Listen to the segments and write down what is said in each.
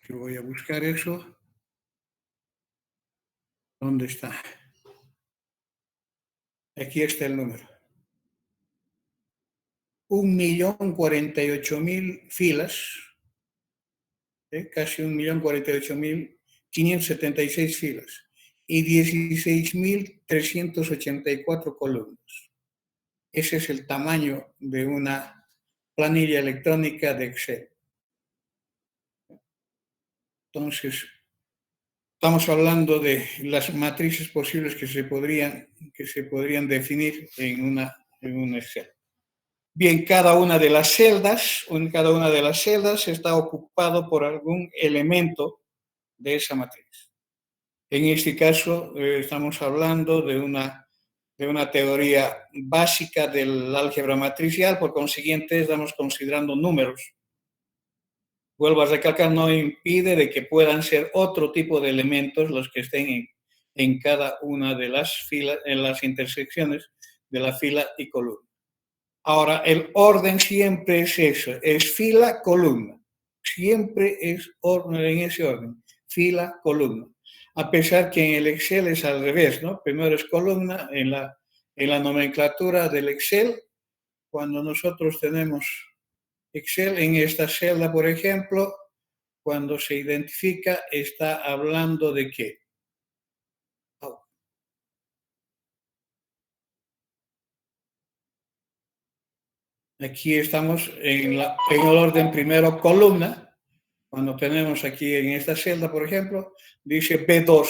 Que voy a buscar eso. ¿Dónde está? Aquí está el número. 1.048.000 filas, casi 1.048.576 filas y 16.384 columnas. Ese es el tamaño de una planilla electrónica de Excel. Entonces, estamos hablando de las matrices posibles que se podrían definir en un Excel. Bien, cada una de las celdas está ocupado por algún elemento de esa matriz. En este caso, estamos hablando de una teoría básica del álgebra matricial, por consiguiente, estamos considerando números. Vuelvo a recalcar, no impide de que puedan ser otro tipo de elementos los que estén en cada una de las filas, en las intersecciones de la fila y columna. Ahora, el orden siempre es eso, es fila, columna. Siempre es orden en ese orden, fila, columna. A pesar que en el Excel es al revés, ¿no? Primero es columna en la nomenclatura del Excel. Cuando nosotros tenemos Excel en esta celda, por ejemplo, cuando se identifica, está hablando de qué. Aquí estamos en el orden primero columna. Cuando tenemos aquí en esta celda, por ejemplo, dice B2.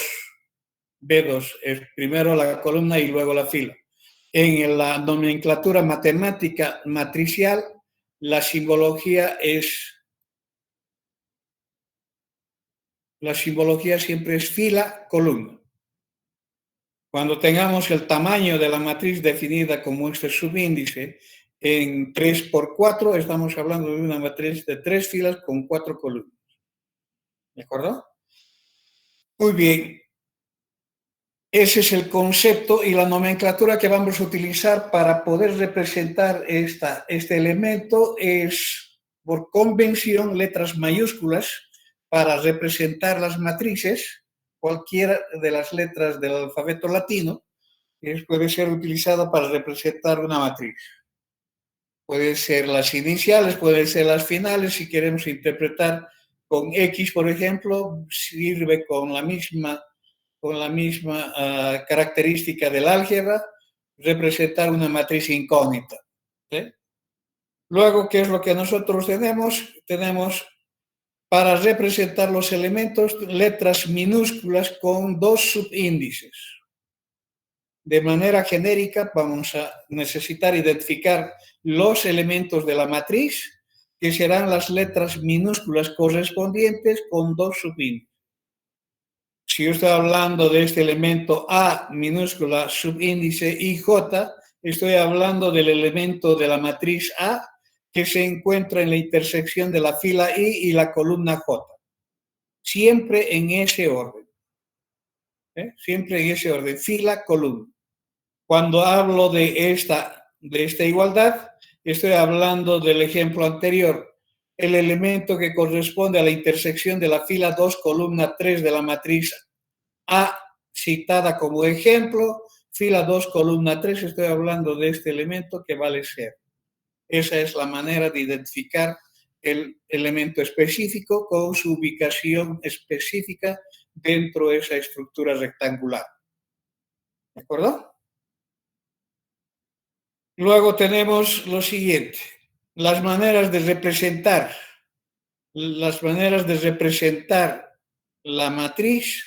B2 es primero la columna y luego la fila. En la nomenclatura matemática matricial, la simbología siempre es fila, columna. Cuando tengamos el tamaño de la matriz definida como este subíndice en 3×4, estamos hablando de una matriz de 3 filas con 4 columnas. ¿De acuerdo? Muy bien. Ese es el concepto y la nomenclatura que vamos a utilizar para poder representar este elemento es, por convención, letras mayúsculas para representar las matrices, cualquiera de las letras del alfabeto latino puede ser utilizada para representar una matriz. Pueden ser las iniciales, pueden ser las finales. Si queremos interpretar con X, por ejemplo, sirve con la misma característica del álgebra, representar una matriz incógnita. ¿Sí? Luego, ¿qué es lo que nosotros tenemos? Tenemos para representar los elementos letras minúsculas con 2 subíndices. De manera genérica vamos a necesitar identificar los elementos de la matriz, que serán las letras minúsculas correspondientes con 2 subíndices. Si yo estoy hablando de este elemento A minúscula subíndice IJ, estoy hablando del elemento de la matriz A que se encuentra en la intersección de la fila I y la columna J. Siempre en ese orden. Siempre en ese orden, fila, columna. Cuando hablo de esta igualdad, estoy hablando del ejemplo anterior. El elemento que corresponde a la intersección de la fila 2, columna 3 de la matriz A, citada como ejemplo, fila 2, columna 3, estoy hablando de este elemento que vale 0. Esa es la manera de identificar el elemento específico con su ubicación específica dentro de esa estructura rectangular. ¿De acuerdo? Luego tenemos lo siguiente, las maneras de representar la matriz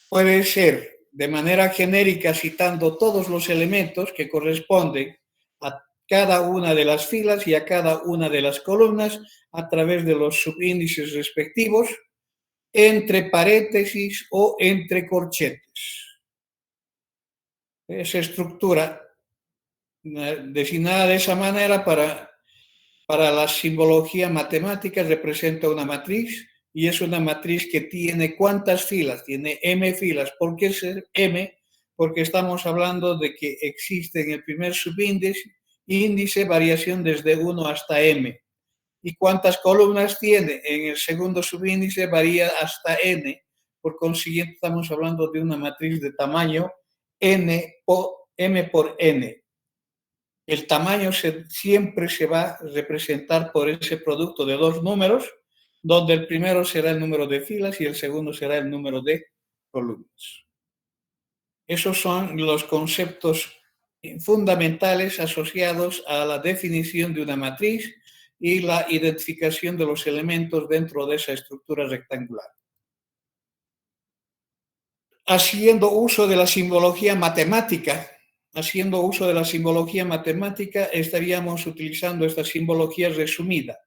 puede ser de manera genérica citando todos los elementos que corresponden a cada una de las filas y a cada una de las columnas a través de los subíndices respectivos, entre paréntesis o entre corchetes. Esa estructura designada de esa manera para la simbología matemática representa una matriz y es una matriz que tiene ¿cuántas filas? Tiene m filas. ¿Por qué es m? Porque estamos hablando de que existe en el primer subíndice variación desde 1 hasta m. y cuántas columnas tiene en el segundo subíndice varía hasta n. Por consiguiente, estamos hablando de una matriz de tamaño m por n. El tamaño siempre se va a representar por ese producto de dos números, donde el primero será el número de filas y el segundo será el número de columnas. Esos son los conceptos fundamentales asociados a la definición de una matriz y la identificación de los elementos dentro de esa estructura rectangular. Haciendo uso de la simbología matemática, estaríamos utilizando esta simbología resumida,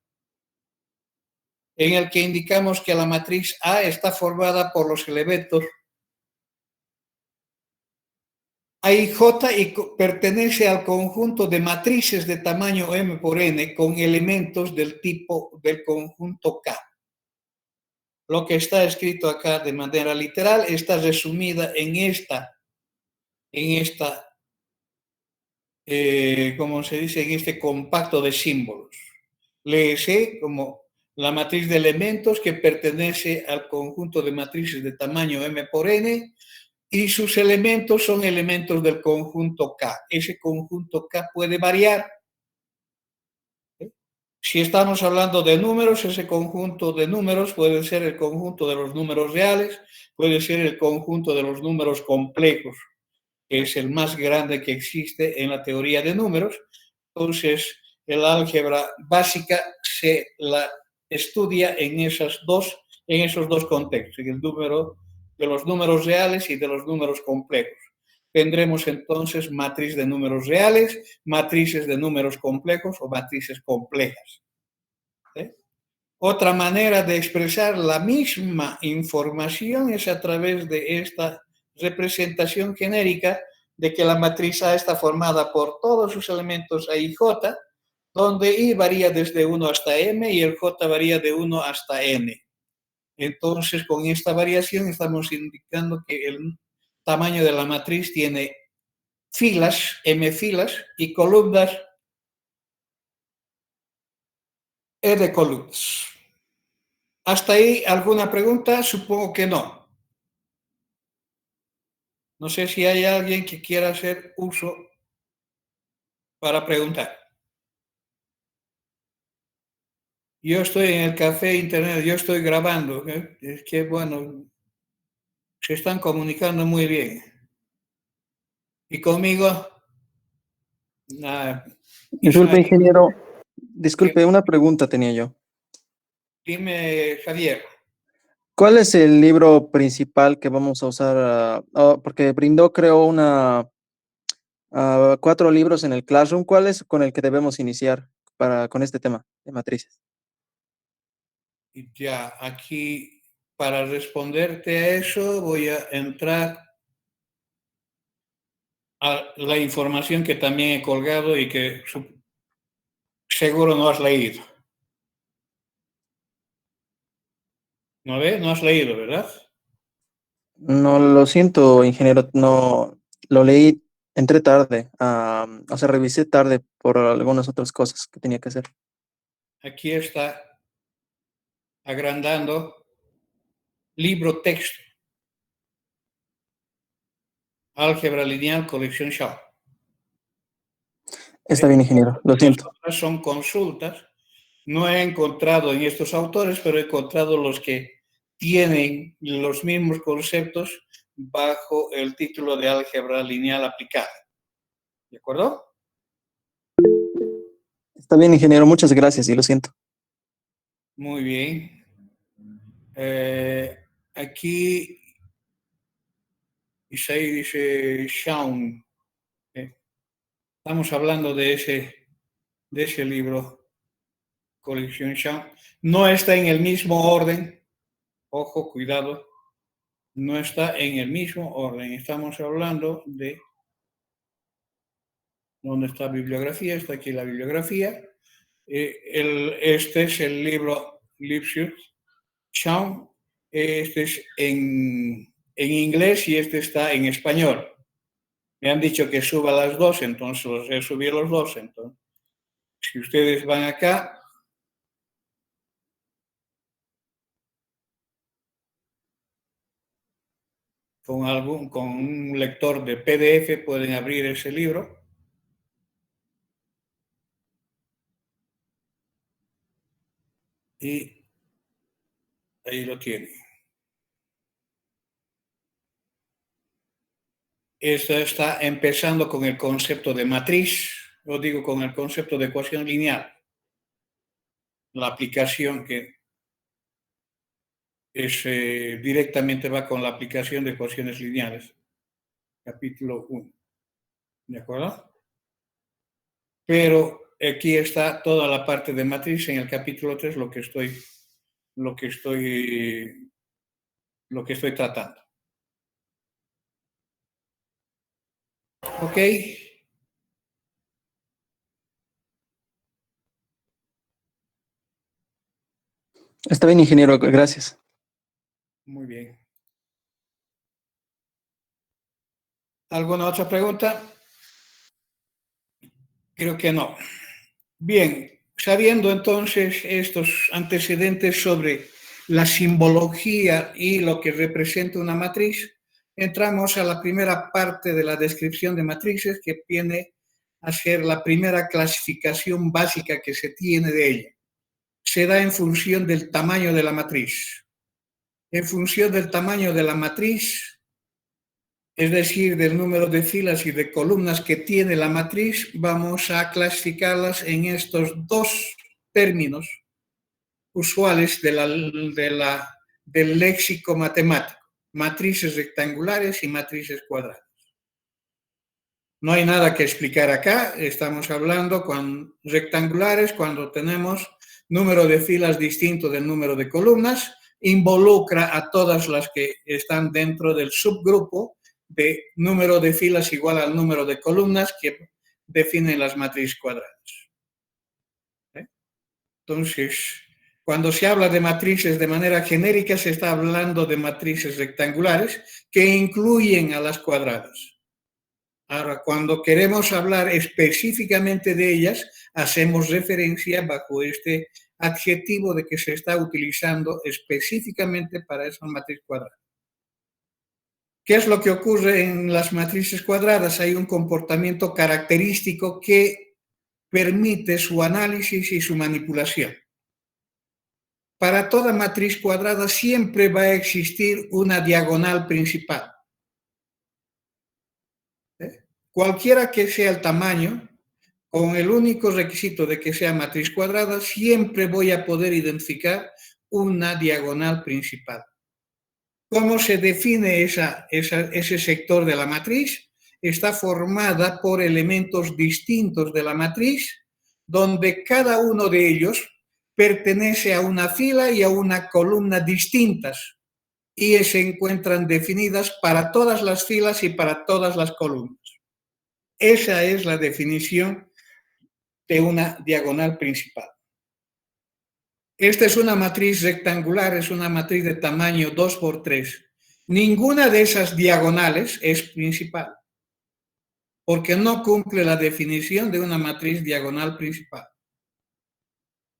en el que indicamos que la matriz A está formada por los elementos A y J y pertenece al conjunto de matrices de tamaño m por n con elementos del tipo del conjunto K. Lo que está escrito acá de manera literal está resumida en ¿cómo se dice? En este compacto de símbolos. Léese como la matriz de elementos que pertenece al conjunto de matrices de tamaño m por n y sus elementos son elementos del conjunto K. Ese conjunto K puede variar. Si estamos hablando de números, ese conjunto de números puede ser el conjunto de los números reales, puede ser el conjunto de los números complejos, que es el más grande que existe en la teoría de números. Entonces, el álgebra básica se la estudia en esos dos contextos, en el número de los números reales y de los números complejos. Tendremos entonces matriz de números reales, matrices de números complejos o matrices complejas. Otra manera de expresar la misma información es a través de esta representación genérica de que la matriz A está formada por todos sus elementos A y J, donde I varía desde 1 hasta M y el J varía de 1 hasta N. Entonces, con esta variación estamos indicando que el tamaño de la matriz tiene filas, M filas, y columnas, E de columnas. ¿Hasta ahí alguna pregunta? Supongo que no. No sé si hay alguien que quiera hacer uso para preguntar. Yo estoy en el café internet, yo estoy grabando. Es que, bueno, se están comunicando muy bien. Y conmigo, nada. Disculpe, ingeniero. Disculpe, una pregunta tenía yo. Dime, Javier. ¿Cuál es el libro principal que vamos a usar? Porque brindó, creo, 4 libros en el Classroom. ¿Cuál es con el que debemos iniciar con este tema de matrices? Ya, aquí para responderte a eso voy a entrar a la información que también he colgado y que seguro no has leído. ¿No ves? No has leído, ¿verdad? No, lo siento, ingeniero. No, lo leí, entré tarde. O sea, revisé tarde por algunas otras cosas que tenía que hacer. Aquí está agrandando libro texto. Álgebra lineal, colección Shaw. Está bien, ingeniero. Lo Las siento. otras son consultas. No he encontrado en estos autores, pero he encontrado los que tienen los mismos conceptos bajo el título de álgebra lineal aplicada. ¿De acuerdo? Está bien, ingeniero. Muchas gracias y lo siento. Muy bien. Aquí Isaí dice Shaun. Estamos hablando de ese libro, colección Shaun. No está en el mismo orden. Ojo, cuidado. No está en el mismo orden. Estamos hablando de ¿dónde está la bibliografía? Está aquí la bibliografía. Este es el libro Lipsius Shaun. Este es en inglés y este está en español. Me han dicho que suba las dos, entonces he subido los dos. Entonces, si ustedes van acá, con un lector de PDF pueden abrir ese libro. Y ahí lo tienen. Esto está empezando con el concepto de matriz, lo digo con el concepto de ecuación lineal. La aplicación que directamente va con la aplicación de ecuaciones lineales. Capítulo 1. ¿De acuerdo? Pero aquí está toda la parte de matriz en el capítulo 3, lo que estoy tratando. ¿Ok? Está bien, ingeniero, gracias. Muy bien. ¿Alguna otra pregunta? Creo que no. Bien, sabiendo entonces estos antecedentes sobre la simbología y lo que representa una matriz, entramos a la primera parte de la descripción de matrices, que viene a ser la primera clasificación básica que se tiene de ella. Se da en función del tamaño de la matriz. En función del tamaño de la matriz, es decir, del número de filas y de columnas que tiene la matriz, vamos a clasificarlas en estos dos términos usuales del léxico matemático: matrices rectangulares y matrices cuadradas. No hay nada que explicar acá, estamos hablando con rectangulares cuando tenemos número de filas distinto del número de columnas, involucra a todas las que están dentro del subgrupo de número de filas igual al número de columnas que definen las matrices cuadradas. Entonces, cuando se habla de matrices de manera genérica, se está hablando de matrices rectangulares que incluyen a las cuadradas. Ahora, cuando queremos hablar específicamente de ellas, hacemos referencia bajo este adjetivo de que se está utilizando específicamente para esa matriz cuadrada. ¿Qué es lo que ocurre en las matrices cuadradas? Hay un comportamiento característico que permite su análisis y su manipulación. Para toda matriz cuadrada siempre va a existir una diagonal principal. Cualquiera que sea el tamaño, con el único requisito de que sea matriz cuadrada, siempre voy a poder identificar una diagonal principal. ¿Cómo se define ese sector de la matriz? Está formada por elementos distintos de la matriz, donde cada uno de ellos pertenece a una fila y a una columna distintas, y se encuentran definidas para todas las filas y para todas las columnas. Esa es la definición de una diagonal principal. Esta es una matriz rectangular, es una matriz de tamaño 2 por 3. Ninguna de esas diagonales es principal, porque no cumple la definición de una matriz diagonal principal.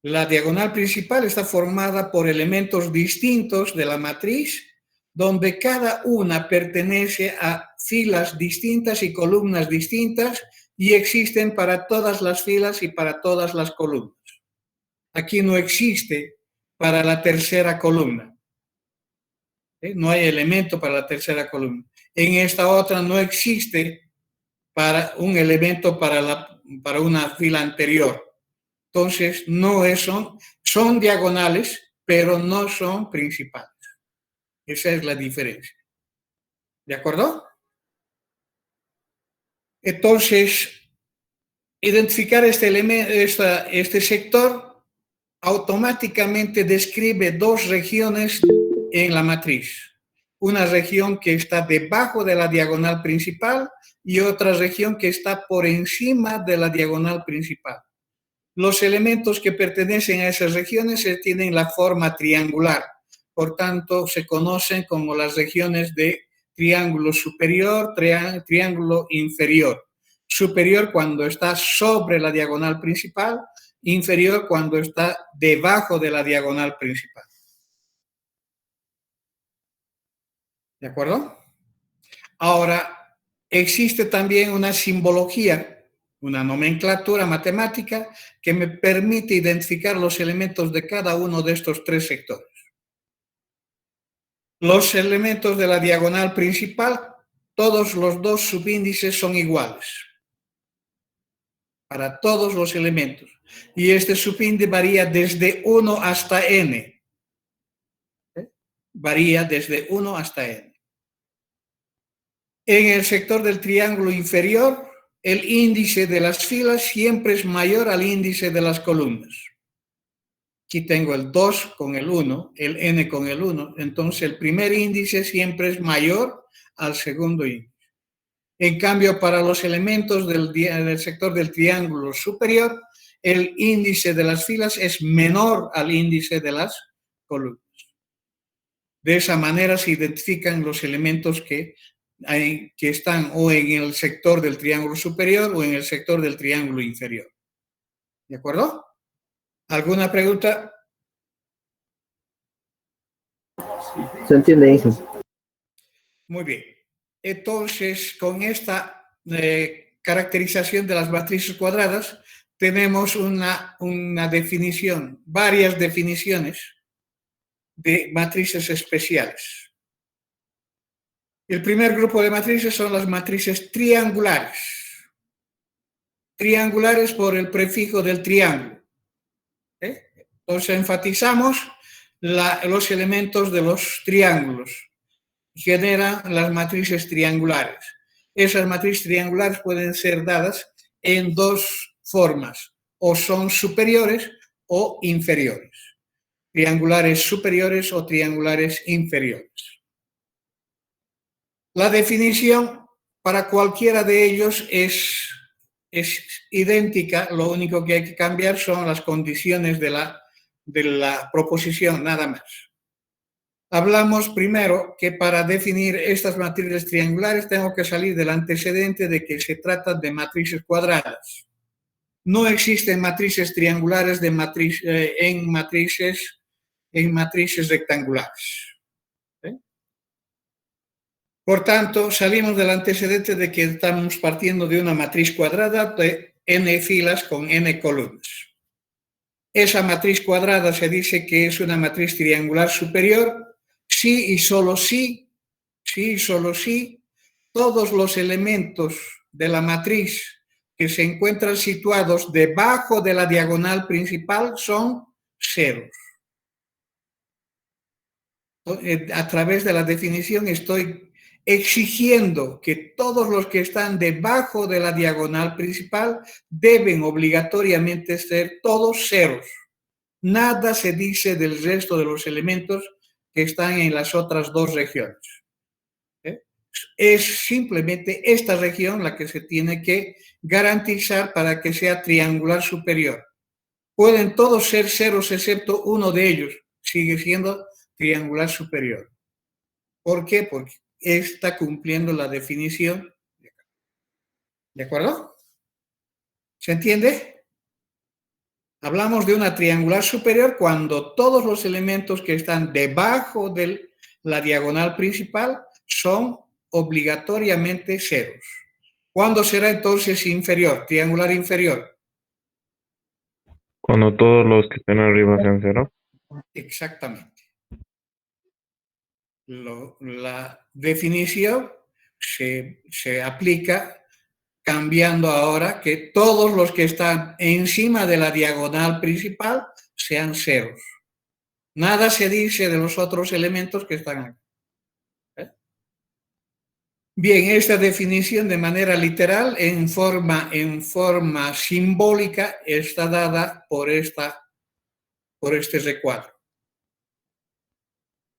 La diagonal principal está formada por elementos distintos de la matriz, donde cada una pertenece a filas distintas y columnas distintas, y existen para todas las filas y para todas las columnas. Aquí no existe para la tercera columna. No hay elemento para la tercera columna. En esta otra no existe para un elemento para una fila anterior. Entonces, son diagonales, pero no son principales. Esa es la diferencia. ¿De acuerdo? Entonces, identificar este sector automáticamente describe dos regiones en la matriz. Una región que está debajo de la diagonal principal y otra región que está por encima de la diagonal principal. Los elementos que pertenecen a esas regiones tienen la forma triangular, por tanto se conocen como las regiones de triángulo superior, triángulo inferior. Superior cuando está sobre la diagonal principal, inferior cuando está debajo de la diagonal principal. ¿De acuerdo? Ahora, existe también una simbología, una nomenclatura matemática que me permite identificar los elementos de cada uno de estos tres sectores. Los elementos de la diagonal principal, todos los dos subíndices son iguales para todos los elementos. Y este subíndice varía desde 1 hasta n. Varía desde 1 hasta n. En el sector del triángulo inferior, el índice de las filas siempre es mayor al índice de las columnas. Aquí tengo el 2 con el 1, el n con el 1. Entonces, el primer índice siempre es mayor al segundo índice. En cambio, para los elementos del sector del triángulo superior, el índice de las filas es menor al índice de las columnas. De esa manera se identifican los elementos que están o en el sector del triángulo superior o en el sector del triángulo inferior. ¿De acuerdo? ¿Alguna pregunta? Se entiende eso. Muy bien. Entonces, con esta caracterización de las matrices cuadradas, tenemos una definición, varias definiciones de matrices especiales. El primer grupo de matrices son las matrices triangulares. Triangulares por el prefijo del triángulo. Entonces, enfatizamos los elementos de los triángulos. Generan las matrices triangulares. Esas matrices triangulares pueden ser dadas en dos formas, o son superiores o inferiores. Triangulares superiores o triangulares inferiores. La definición para cualquiera de ellos es idéntica, lo único que hay que cambiar son las condiciones de la proposición, nada más. Hablamos primero que para definir estas matrices triangulares tengo que salir del antecedente de que se trata de matrices cuadradas. No existen matrices triangulares en matrices rectangulares. Por tanto, salimos del antecedente de que estamos partiendo de una matriz cuadrada de n filas con n columnas. Esa matriz cuadrada se dice que es una matriz triangular superior si y solo si, todos los elementos de la matriz que se encuentran situados debajo de la diagonal principal son ceros. A través de la definición estoy exigiendo que todos los que están debajo de la diagonal principal deben obligatoriamente ser todos ceros. Nada se dice del resto de los elementos que están en las otras dos regiones. Es simplemente esta región la que se tiene que garantizar para que sea triangular superior. Pueden todos ser ceros excepto uno de ellos, sigue siendo triangular superior. ¿Por qué? Porque está cumpliendo la definición. ¿De acuerdo? ¿Se entiende? Hablamos de una triangular superior cuando todos los elementos que están debajo de la diagonal principal son obligatoriamente ceros. ¿Cuándo será entonces inferior, triangular inferior? Cuando todos los que estén arriba sean cero. Exactamente. La definición se aplica cambiando ahora que todos los que están encima de la diagonal principal sean ceros. Nada se dice de los otros elementos que están aquí. Bien, esta definición de manera literal, en forma simbólica, está dada por este recuadro.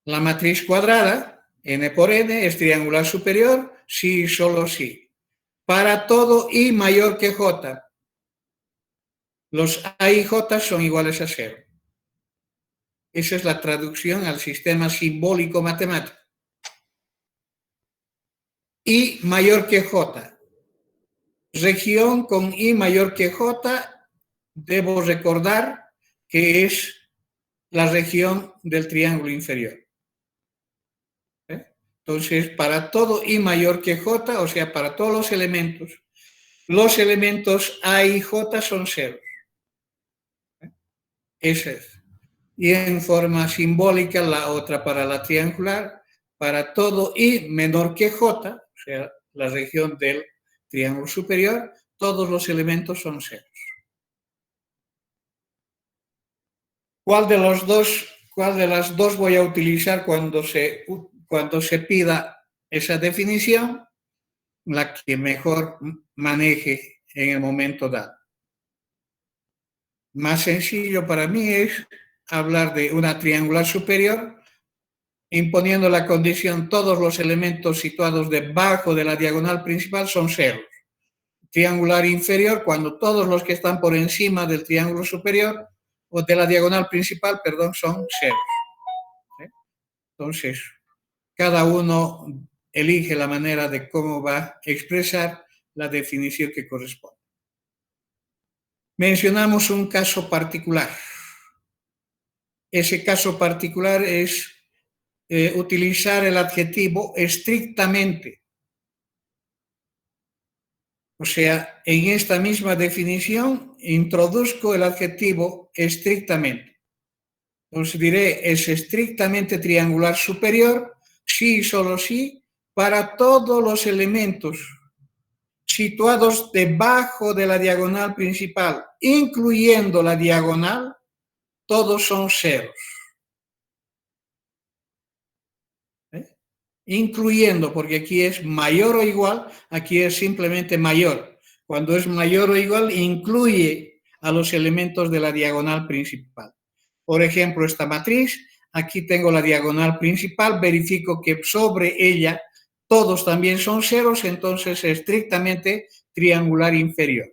La matriz cuadrada, n por n, es triangular superior, si y solo si. Para todo i mayor que j, los a y j son iguales a 0. Esa es la traducción al sistema simbólico matemático. I mayor que j. Región con i mayor que j, debo recordar que es la región del triángulo inferior. Entonces, para todo I mayor que J, o sea, para todos los elementos A y J son ceros. Esa es. Y en forma simbólica, la otra para la triangular, para todo I menor que J, o sea, la región del triángulo superior, todos los elementos son ceros. ¿Cuál de las dos voy a utilizar cuando se pida esa definición? La que mejor maneje en el momento dado. Más sencillo para mí es hablar de una triangular superior, imponiendo la condición todos los elementos situados debajo de la diagonal principal son ceros. Triangular inferior cuando todos los que están por encima del triángulo superior o de la diagonal principal, perdón, son ceros. Entonces, cada uno elige la manera de cómo va a expresar la definición que corresponde. Mencionamos un caso particular. Ese caso particular es utilizar el adjetivo estrictamente. O sea, en esta misma definición introduzco el adjetivo estrictamente. Entonces diré, es estrictamente triangular superior, sí y solo sí, para todos los elementos situados debajo de la diagonal principal, incluyendo la diagonal, todos son ceros. Incluyendo, porque aquí es mayor o igual, aquí es simplemente mayor. Cuando es mayor o igual, incluye a los elementos de la diagonal principal. Por ejemplo, esta matriz, aquí tengo la diagonal principal, verifico que sobre ella todos también son ceros, entonces es estrictamente triangular inferior.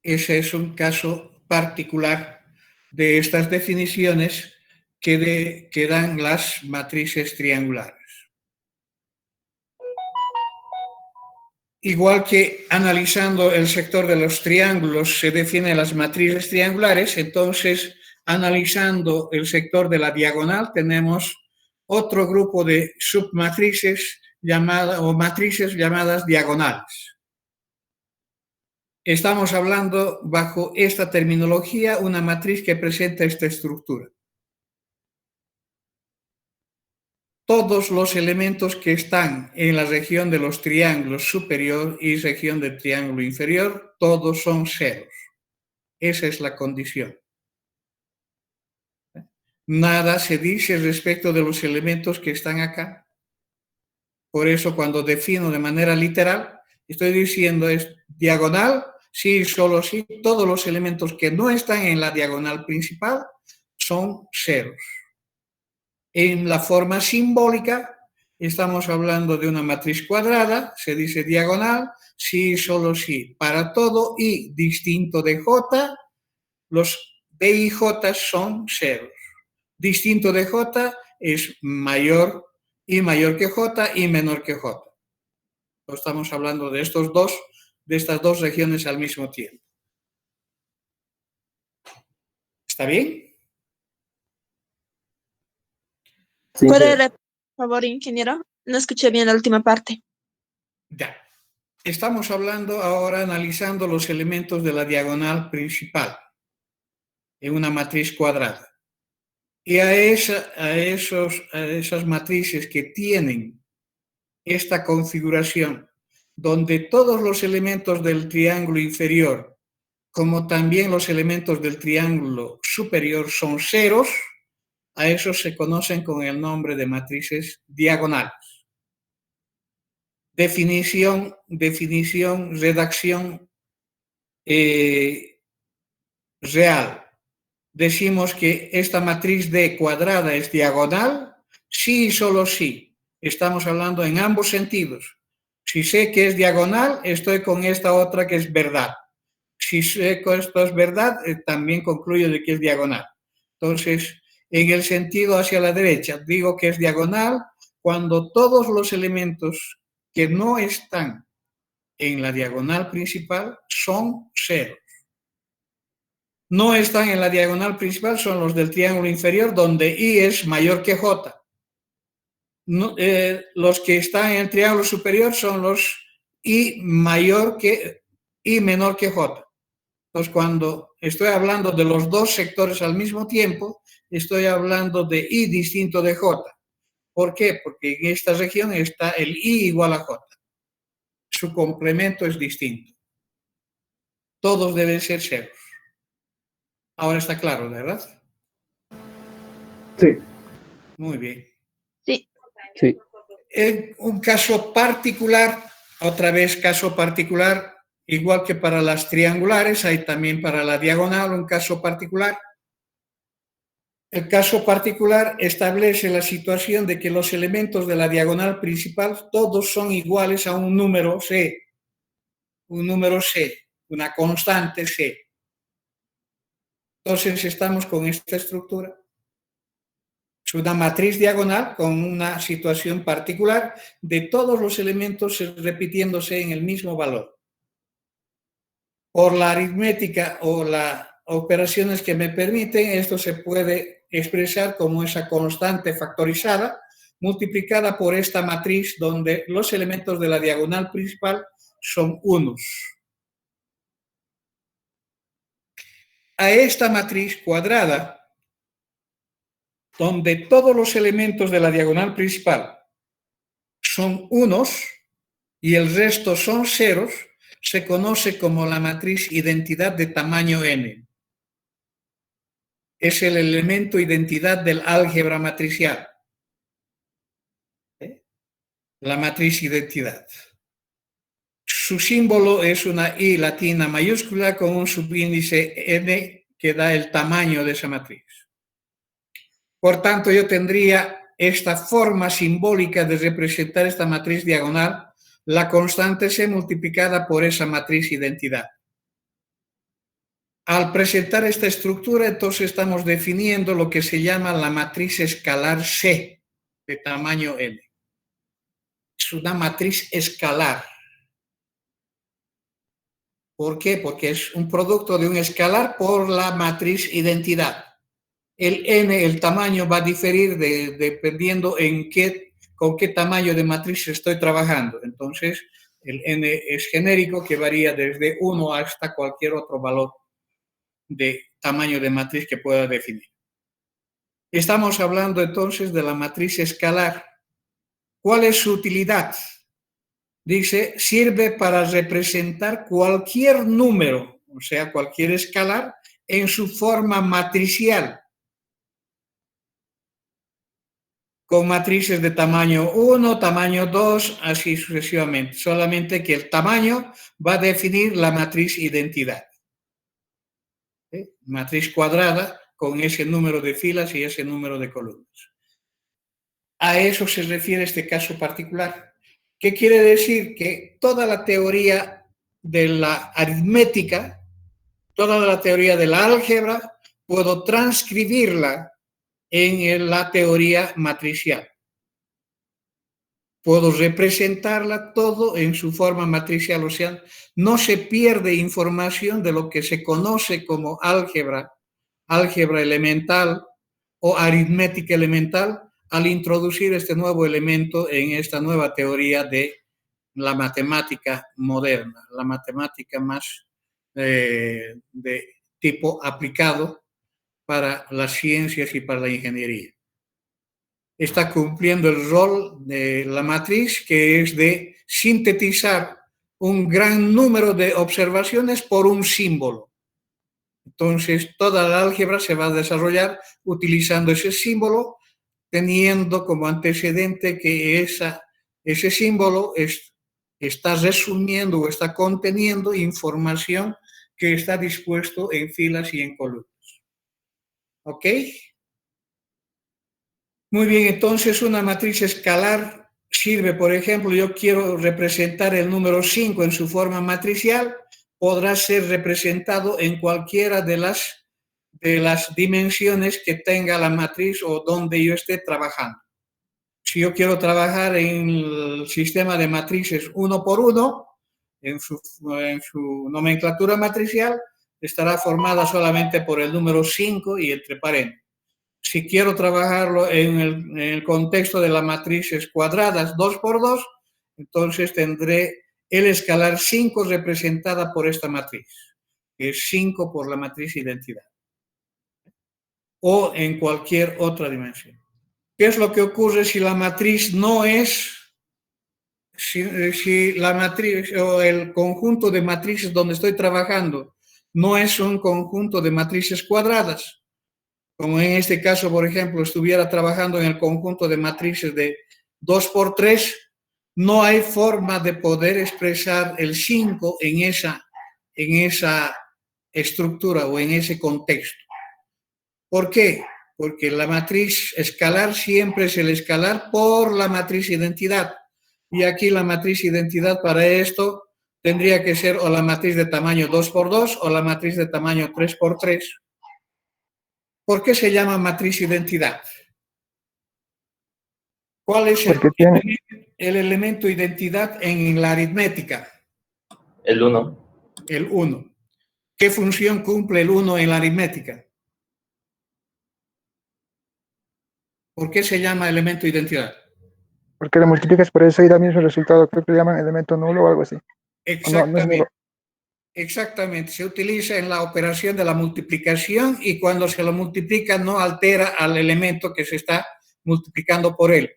Ese es un caso particular de estas definiciones que dan las matrices triangulares. Igual que analizando el sector de los triángulos se definen las matrices triangulares, entonces analizando el sector de la diagonal tenemos otro grupo de submatrices matrices llamadas diagonales. Estamos hablando bajo esta terminología una matriz que presenta esta estructura. Todos los elementos que están en la región de los triángulos superior y región del triángulo inferior, todos son ceros. Esa es la condición. Nada se dice respecto de los elementos que están acá. Por eso cuando defino de manera literal, estoy diciendo es diagonal, sí, solo sí, todos los elementos que no están en la diagonal principal son ceros. En la forma simbólica, estamos hablando de una matriz cuadrada, se dice diagonal, sí, solo sí. Para todo I distinto de J, los D y J son ceros. Distinto de J es mayor, I mayor que J, I menor que J. Estamos hablando de estas dos regiones al mismo tiempo. ¿Está bien? Sí, ¿Puede repetir, por favor, ingeniero? No escuché bien la última parte. Ya. Estamos hablando ahora, analizando los elementos de la diagonal principal en una matriz cuadrada. Y a esas matrices que tienen esta configuración, donde todos los elementos del triángulo inferior, como también los elementos del triángulo superior son ceros, a esos se conocen con el nombre de matrices diagonales. Definición, redacción real. Decimos que esta matriz D cuadrada es diagonal, sí y solo sí. Estamos hablando en ambos sentidos. Si sé que es diagonal, estoy con esta otra que es verdad. Si sé que esto es verdad, también concluyo de que es diagonal. Entonces, en el sentido hacia la derecha, digo que es diagonal cuando todos los elementos que no están en la diagonal principal son ceros. no están en la diagonal principal son los del triángulo inferior, donde I es mayor que J. No, los que están en el triángulo superior son los I menor que J. Entonces, cuando estoy hablando de los dos sectores al mismo tiempo, estoy hablando de I distinto de J. ¿Por qué? Porque en esta región está el I igual a J. Su complemento es distinto. Todos deben ser ceros. Ahora está claro, ¿verdad? Sí. Muy bien. Sí. Sí. En un caso particular, otra vez caso particular, igual que para las triangulares, hay también para la diagonal un caso particular. El caso particular establece la situación de que los elementos de la diagonal principal todos son iguales a un número C, una constante C. Entonces estamos con esta estructura. Es una matriz diagonal con una situación particular de todos los elementos repitiéndose en el mismo valor. Por la aritmética o las operaciones que me permiten, esto se puede expresar como esa constante factorizada multiplicada por esta matriz donde los elementos de la diagonal principal son unos. A esta matriz cuadrada, donde todos los elementos de la diagonal principal son unos y el resto son ceros, se conoce como la matriz identidad de tamaño n. Es el elemento identidad del álgebra matricial. La matriz identidad. Su símbolo es una I latina mayúscula con un subíndice n que da el tamaño de esa matriz. Por tanto, yo tendría esta forma simbólica de representar esta matriz diagonal, la constante C multiplicada por esa matriz identidad. Al presentar esta estructura, entonces estamos definiendo lo que se llama la matriz escalar C de tamaño n. Es una matriz escalar. ¿Por qué? Porque es un producto de un escalar por la matriz identidad. El n, el tamaño va a diferir dependiendo con qué tamaño de matriz estoy trabajando. Entonces, el n es genérico que varía desde 1 hasta cualquier otro valor de tamaño de matriz que pueda definir. Estamos hablando entonces de la matriz escalar. ¿Cuál es su utilidad? Dice, sirve para representar cualquier número, o sea, cualquier escalar, en su forma matricial, con matrices de tamaño 1, tamaño 2, así sucesivamente. Solamente que el tamaño va a definir la matriz identidad. Matriz cuadrada con ese número de filas y ese número de columnas. A eso se refiere este caso particular. ¿Qué quiere decir? Que toda la teoría de la aritmética, toda la teoría de la álgebra, puedo transcribirla en la teoría matricial. Puedo representarla todo en su forma matricial, o sea, no se pierde información de lo que se conoce como álgebra elemental o aritmética elemental al introducir este nuevo elemento en esta nueva teoría de la matemática moderna, la matemática más de tipo aplicado para las ciencias y para la ingeniería. Está cumpliendo el rol de la matriz, que es de sintetizar un gran número de observaciones por un símbolo. Entonces, toda la álgebra se va a desarrollar utilizando ese símbolo, teniendo como antecedente que ese símbolo está resumiendo o está conteniendo información que está dispuesto en filas y en columnas. ¿Ok? Muy bien, entonces una matriz escalar sirve, por ejemplo, yo quiero representar el número 5 en su forma matricial, podrá ser representado en cualquiera de las dimensiones que tenga la matriz o donde yo esté trabajando. Si yo quiero trabajar en el sistema de matrices 1 por 1, en su nomenclatura matricial, estará formada solamente por el número 5 y entre paréntesis. Si quiero trabajarlo en el contexto de las matrices cuadradas 2 por 2, entonces tendré el escalar 5 representada por esta matriz, que es 5 por la matriz identidad, o en cualquier otra dimensión. ¿Qué es lo que ocurre si la matriz no es, si la matriz o el conjunto de matrices donde estoy trabajando no es un conjunto de matrices cuadradas? Como en este caso, por ejemplo, estuviera trabajando en el conjunto de matrices de 2 por 3, no hay forma de poder expresar el 5 en esa estructura o en ese contexto. ¿Por qué? Porque la matriz escalar siempre es el escalar por la matriz identidad. Y aquí la matriz identidad para esto tendría que ser o la matriz de tamaño 2 por 2 o la matriz de tamaño 3 por 3. ¿Por qué se llama matriz identidad? ¿Cuál es el elemento identidad en la aritmética? El 1. El 1. ¿Qué función cumple el 1 en la aritmética? ¿Por qué se llama elemento identidad? Porque lo multiplicas por eso y da el mismo resultado. Creo que le llaman elemento nulo o algo así. Exactamente. Exactamente. Se utiliza en la operación de la multiplicación y cuando se lo multiplica no altera al elemento que se está multiplicando por él.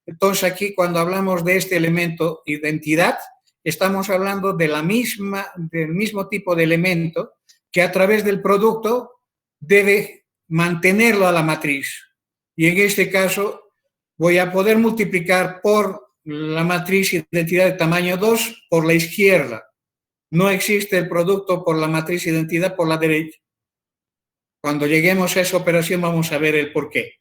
Entonces aquí cuando hablamos de este elemento identidad, estamos hablando de del mismo tipo de elemento que a través del producto debe mantenerlo a la matriz. Y en este caso voy a poder multiplicar por la matriz identidad de tamaño 2 por la izquierda. No existe el producto por la matriz identidad por la derecha. Cuando lleguemos a esa operación vamos a ver el porqué.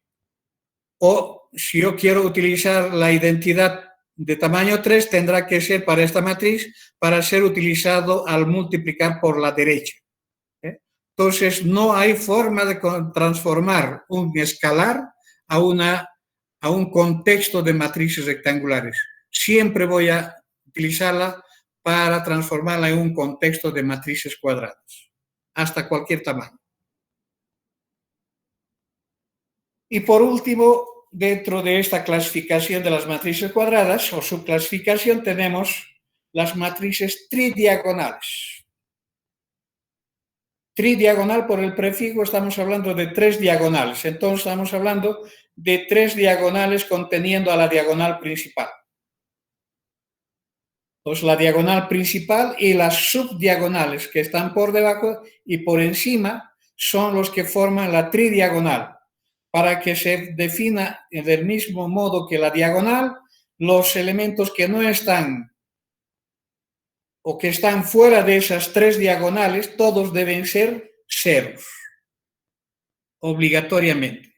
O si yo quiero utilizar la identidad de tamaño 3, tendrá que ser para esta matriz para ser utilizado al multiplicar por la derecha. Entonces, no hay forma de transformar un escalar a un contexto de matrices rectangulares. Siempre voy a utilizarla para transformarla en un contexto de matrices cuadradas, hasta cualquier tamaño. Y por último, dentro de esta clasificación de las matrices cuadradas o subclasificación tenemos las matrices tridiagonales. Tridiagonal por el prefijo estamos hablando de 3 diagonales, entonces estamos hablando de 3 diagonales conteniendo a la diagonal principal. Entonces la diagonal principal y las subdiagonales que están por debajo y por encima son los que forman la tridiagonal. Para que se defina del mismo modo que la diagonal, los elementos que no están o que están fuera de esas 3 diagonales, todos deben ser ceros, obligatoriamente.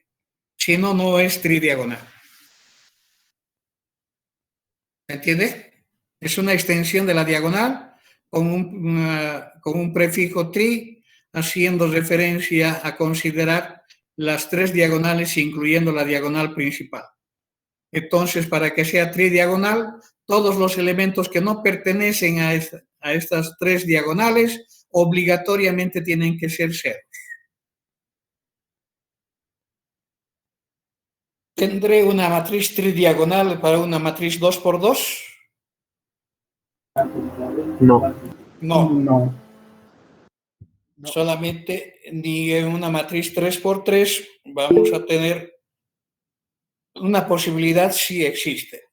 Si no, no es tridiagonal. ¿Se entiende? Es una extensión de la diagonal con un prefijo tri, haciendo referencia a considerar las 3 diagonales, incluyendo la diagonal principal. Entonces, para que sea tridiagonal, todos los elementos que no pertenecen a estas 3 diagonales obligatoriamente tienen que ser ceros. ¿Tendré una matriz tridiagonal para una matriz 2 por 2? No. No. Solamente ni en una matriz 3 por 3 vamos a tener una posibilidad, sí existe.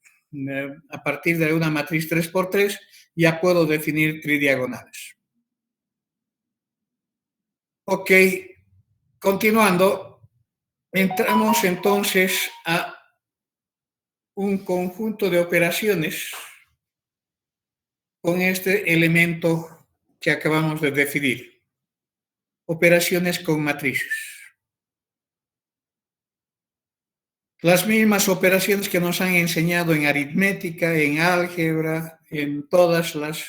A partir de una matriz 3 por 3 ya puedo definir tridiagonales. Ok, continuando, entramos entonces a un conjunto de operaciones con este elemento que acabamos de definir. Operaciones con matrices. Las mismas operaciones que nos han enseñado en aritmética, en álgebra, en todas las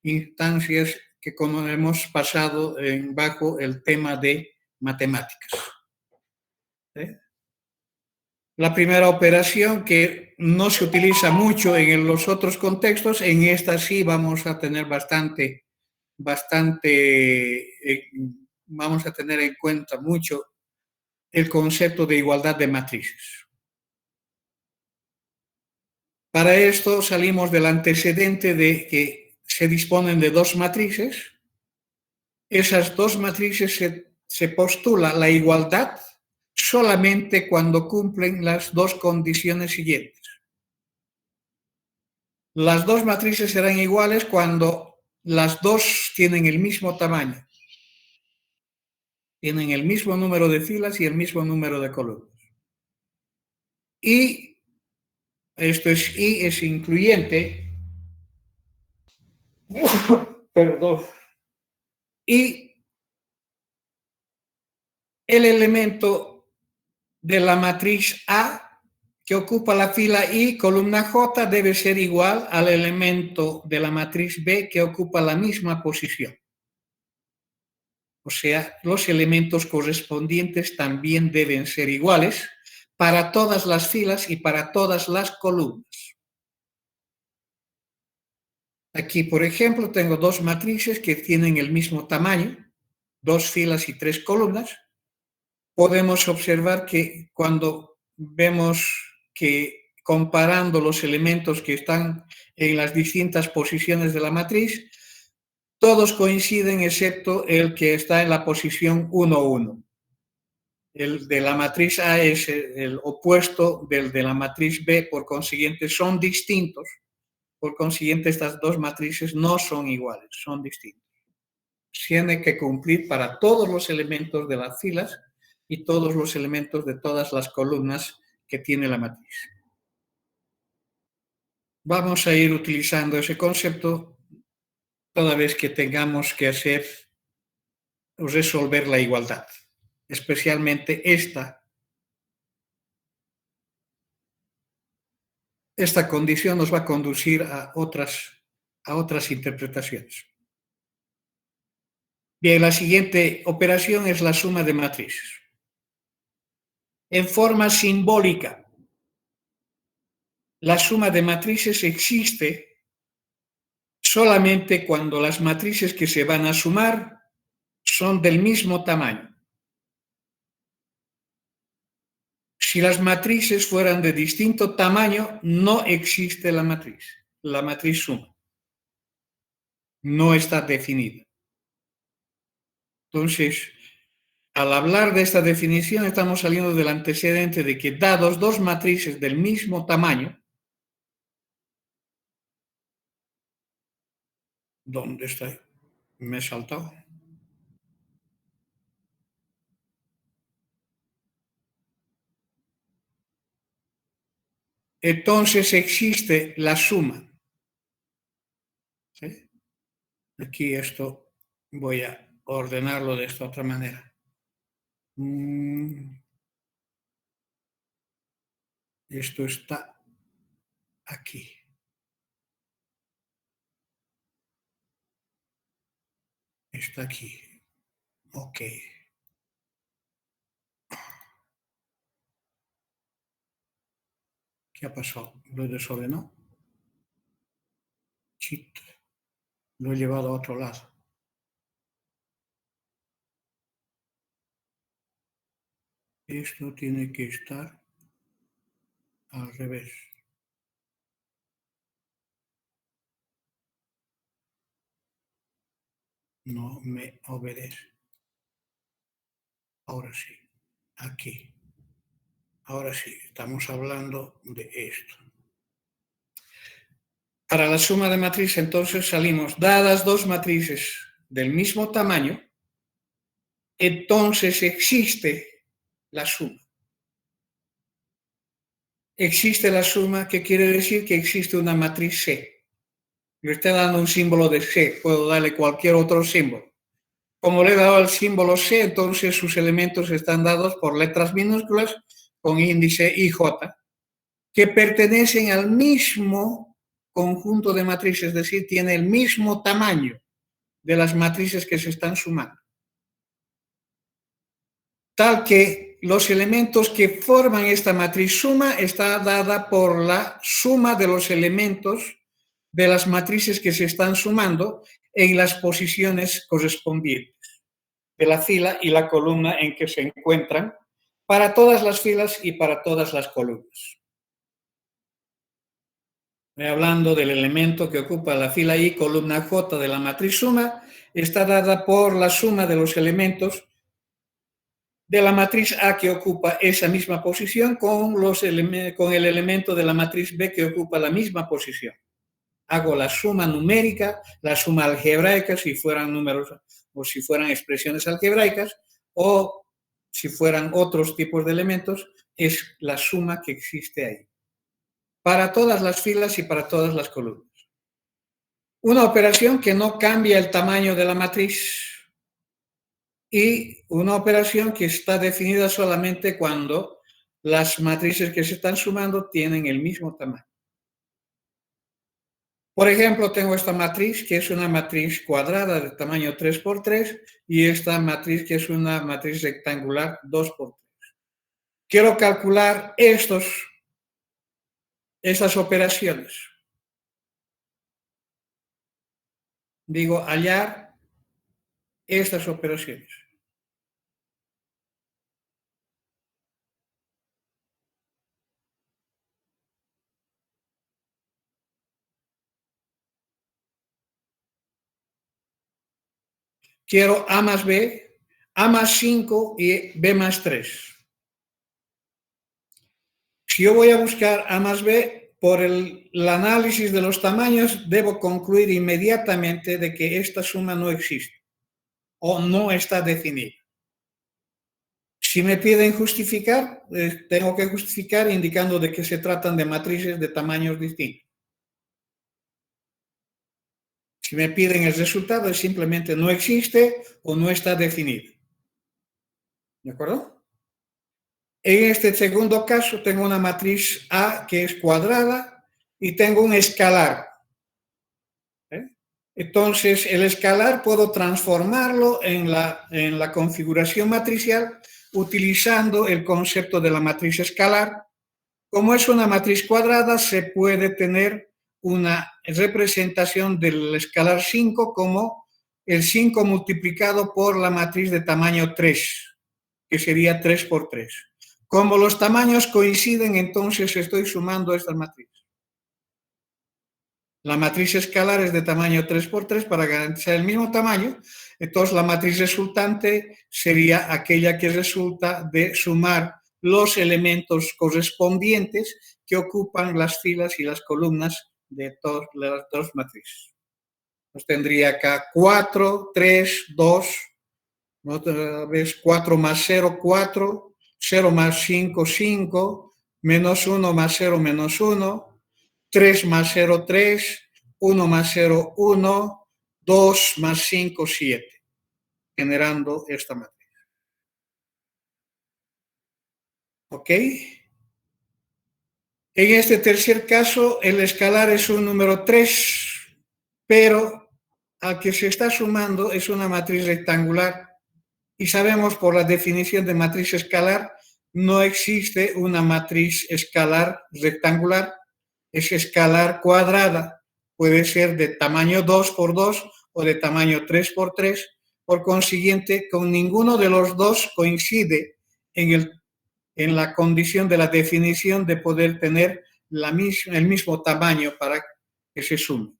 instancias que hemos pasado bajo el tema de matemáticas. La primera operación que no se utiliza mucho en los otros contextos, en esta sí vamos a tener bastante vamos a tener en cuenta mucho el concepto de igualdad de matrices. Para esto salimos del antecedente de que se disponen de dos matrices. Esas dos matrices se postula la igualdad solamente cuando cumplen las dos condiciones siguientes. Las dos matrices serán iguales cuando las dos tienen el mismo tamaño, tienen el mismo número de filas y el mismo número de columnas. Y esto es I, es incluyente. Perdón. Y el elemento de la matriz A que ocupa la fila I, columna J, debe ser igual al elemento de la matriz B que ocupa la misma posición. O sea, los elementos correspondientes también deben ser iguales para todas las filas y para todas las columnas. Aquí, por ejemplo, tengo dos matrices que tienen el mismo tamaño, dos filas y tres columnas. Podemos observar que cuando vemos que comparando los elementos que están en las distintas posiciones de la matriz, todos coinciden excepto el que está en la posición 1, 1. El de la matriz A es el opuesto del de la matriz B, por consiguiente son distintos. Por consiguiente, estas dos matrices no son iguales, son distintas. Tiene que cumplir para todos los elementos de las filas y todos los elementos de todas las columnas que tiene la matriz. Vamos a ir utilizando ese concepto toda vez que tengamos que hacer o resolver la igualdad, especialmente esta condición nos va a conducir a otras interpretaciones. Bien, la siguiente operación es la suma de matrices. En forma simbólica, la suma de matrices existe solamente cuando las matrices que se van a sumar son del mismo tamaño. Si las matrices fueran de distinto tamaño, no existe la matriz suma. No está definida. Entonces, al hablar de esta definición, estamos saliendo del antecedente de que dados dos matrices del mismo tamaño, ¿dónde está? Me he saltado. Entonces existe la suma. ¿Sí? Aquí esto voy a ordenarlo de esta otra manera. Esto está aquí. Está aquí. Ok. ¿Qué ha pasado? ¿Lo desordenó? Chit. Lo he llevado a otro lado. Esto tiene que estar al revés. No me obedece. Ahora sí. Aquí. Ahora sí, estamos hablando de esto. Para la suma de matrices, entonces salimos, dadas dos matrices del mismo tamaño, entonces existe la suma. Existe la suma, que quiere decir que existe una matriz C. Le estoy dando un símbolo de C, puedo darle cualquier otro símbolo. Como le he dado el símbolo C, entonces sus elementos están dados por letras minúsculas con índice IJ, que pertenecen al mismo conjunto de matrices, es decir, tiene el mismo tamaño de las matrices que se están sumando. Tal que los elementos que forman esta matriz suma está dada por la suma de los elementos de las matrices que se están sumando, en las posiciones correspondientes de la fila y la columna en que se encuentran para todas las filas y para todas las columnas. Hablando del elemento que ocupa la fila I, columna J de la matriz suma, está dada por la suma de los elementos de la matriz A que ocupa esa misma posición con el elemento de la matriz B que ocupa la misma posición. Hago la suma numérica, la suma algebraica si fueran números o si fueran expresiones algebraicas, o si fueran otros tipos de elementos, es la suma que existe ahí. Para todas las filas y para todas las columnas. Una operación que no cambia el tamaño de la matriz y una operación que está definida solamente cuando las matrices que se están sumando tienen el mismo tamaño. Por ejemplo, tengo esta matriz que es una matriz cuadrada de tamaño 3×3 y esta matriz que es una matriz rectangular 2×3. Quiero calcular estas operaciones. Digo, hallar estas operaciones. Quiero A más B, A más 5 y B más 3. Si yo voy a buscar A más B, por el análisis de los tamaños, debo concluir inmediatamente de que esta suma no existe o no está definida. Si me piden justificar, tengo que justificar indicando de que se tratan de matrices de tamaños distintos. Si me piden el resultado, es simplemente no existe o no está definido. ¿De acuerdo? En este segundo caso tengo una matriz A que es cuadrada y tengo un escalar. Entonces, el escalar puedo transformarlo en la configuración matricial utilizando el concepto de la matriz escalar. Como es una matriz cuadrada, se puede tener una representación del escalar 5 como el 5 multiplicado por la matriz de tamaño 3, que sería 3×3. Como los tamaños coinciden, entonces estoy sumando estas matrices. La matriz escalar es de tamaño 3×3 para garantizar el mismo tamaño. Entonces, la matriz resultante sería aquella que resulta de sumar los elementos correspondientes que ocupan las filas y las columnas de todas las dos matrices. Pues tendría acá 4, 3, 2, otra vez 4 más 0, 4, 0 más 5, 5, menos 1 más 0, menos 1, 3 más 0, 3, 1 más 0, 1, 2 más 5, 7, generando esta matriz. ¿Ok? En este tercer caso, el escalar es un número 3, pero al que se está sumando es una matriz rectangular. Y sabemos por la definición de matriz escalar, no existe una matriz escalar rectangular, es escalar cuadrada. Puede ser de tamaño 2×2 o de tamaño 3×3. Por consiguiente, con ninguno de los dos coincide en la condición de la definición de poder tener el mismo tamaño para que se sume.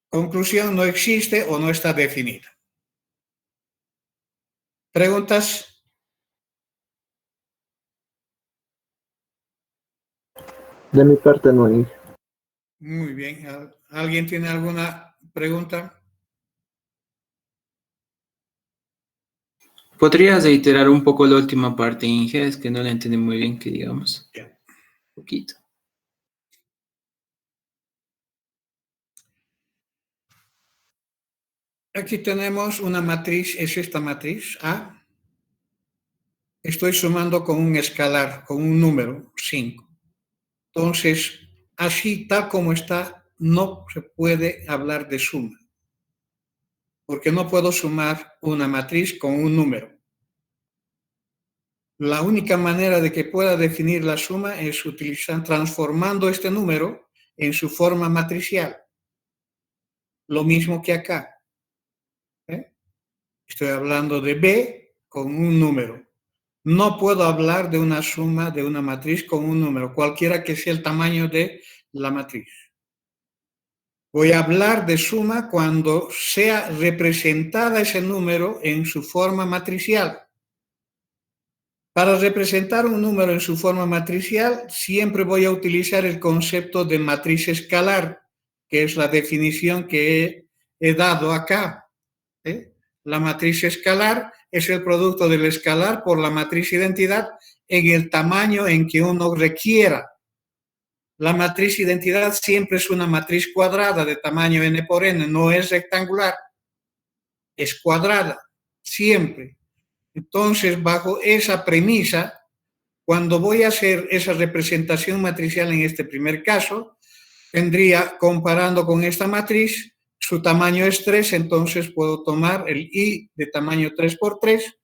Conclusión, no existe o no está definida. ¿Preguntas? De mi parte no hay. Muy bien. ¿Alguien tiene alguna pregunta? ¿Podrías reiterar un poco la última parte, Inge? Es que no la entendí muy bien, que digamos. Ya. Un poquito. Aquí tenemos una matriz, es esta matriz A. Estoy sumando con un escalar, con un número, 5. Entonces, así tal como está, no se puede hablar de suma. Porque no puedo sumar una matriz con un número. La única manera de que pueda definir la suma es transformando este número en su forma matricial. lo mismo que acá. Estoy hablando de B con un número. No puedo hablar de una suma de una matriz con un número, cualquiera que sea el tamaño de la matriz. Voy a hablar de suma cuando sea representada ese número en su forma matricial. Para representar un número en su forma matricial, siempre voy a utilizar el concepto de matriz escalar, que es la definición que he dado acá. La matriz escalar es el producto del escalar por la matriz identidad en el tamaño en que uno requiera. La matriz identidad siempre es una matriz cuadrada de tamaño n por n, no es rectangular, es cuadrada, siempre. Entonces, bajo esa premisa, cuando voy a hacer esa representación matricial en este primer caso, tendría, comparando con esta matriz, su tamaño es 3, entonces puedo tomar el I de tamaño 3 por 3.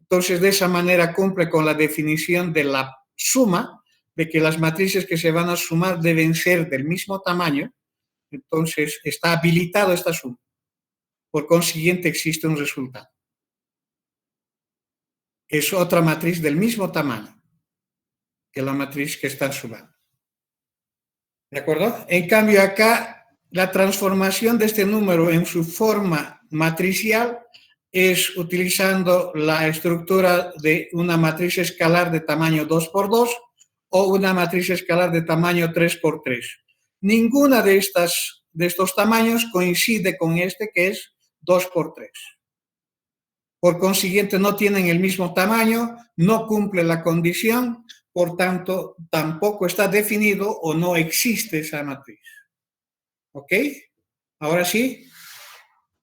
Entonces, de esa manera cumple con la definición de la suma, de que las matrices que se van a sumar deben ser del mismo tamaño. Entonces, está habilitado esta suma. Por consiguiente, existe un resultado. Es otra matriz del mismo tamaño que la matriz que está sumando. ¿De acuerdo? En cambio, acá, la transformación de este número en su forma matricial es utilizando la estructura de una matriz escalar de tamaño 2 por 2 o una matriz escalar de tamaño 3 por 3. Ninguna de estos tamaños coincide con este, que es 2 por 3. Por consiguiente, no tienen el mismo tamaño, no cumple la condición, por tanto, tampoco está definido o no existe esa matriz. ¿Ok? ¿Ahora sí?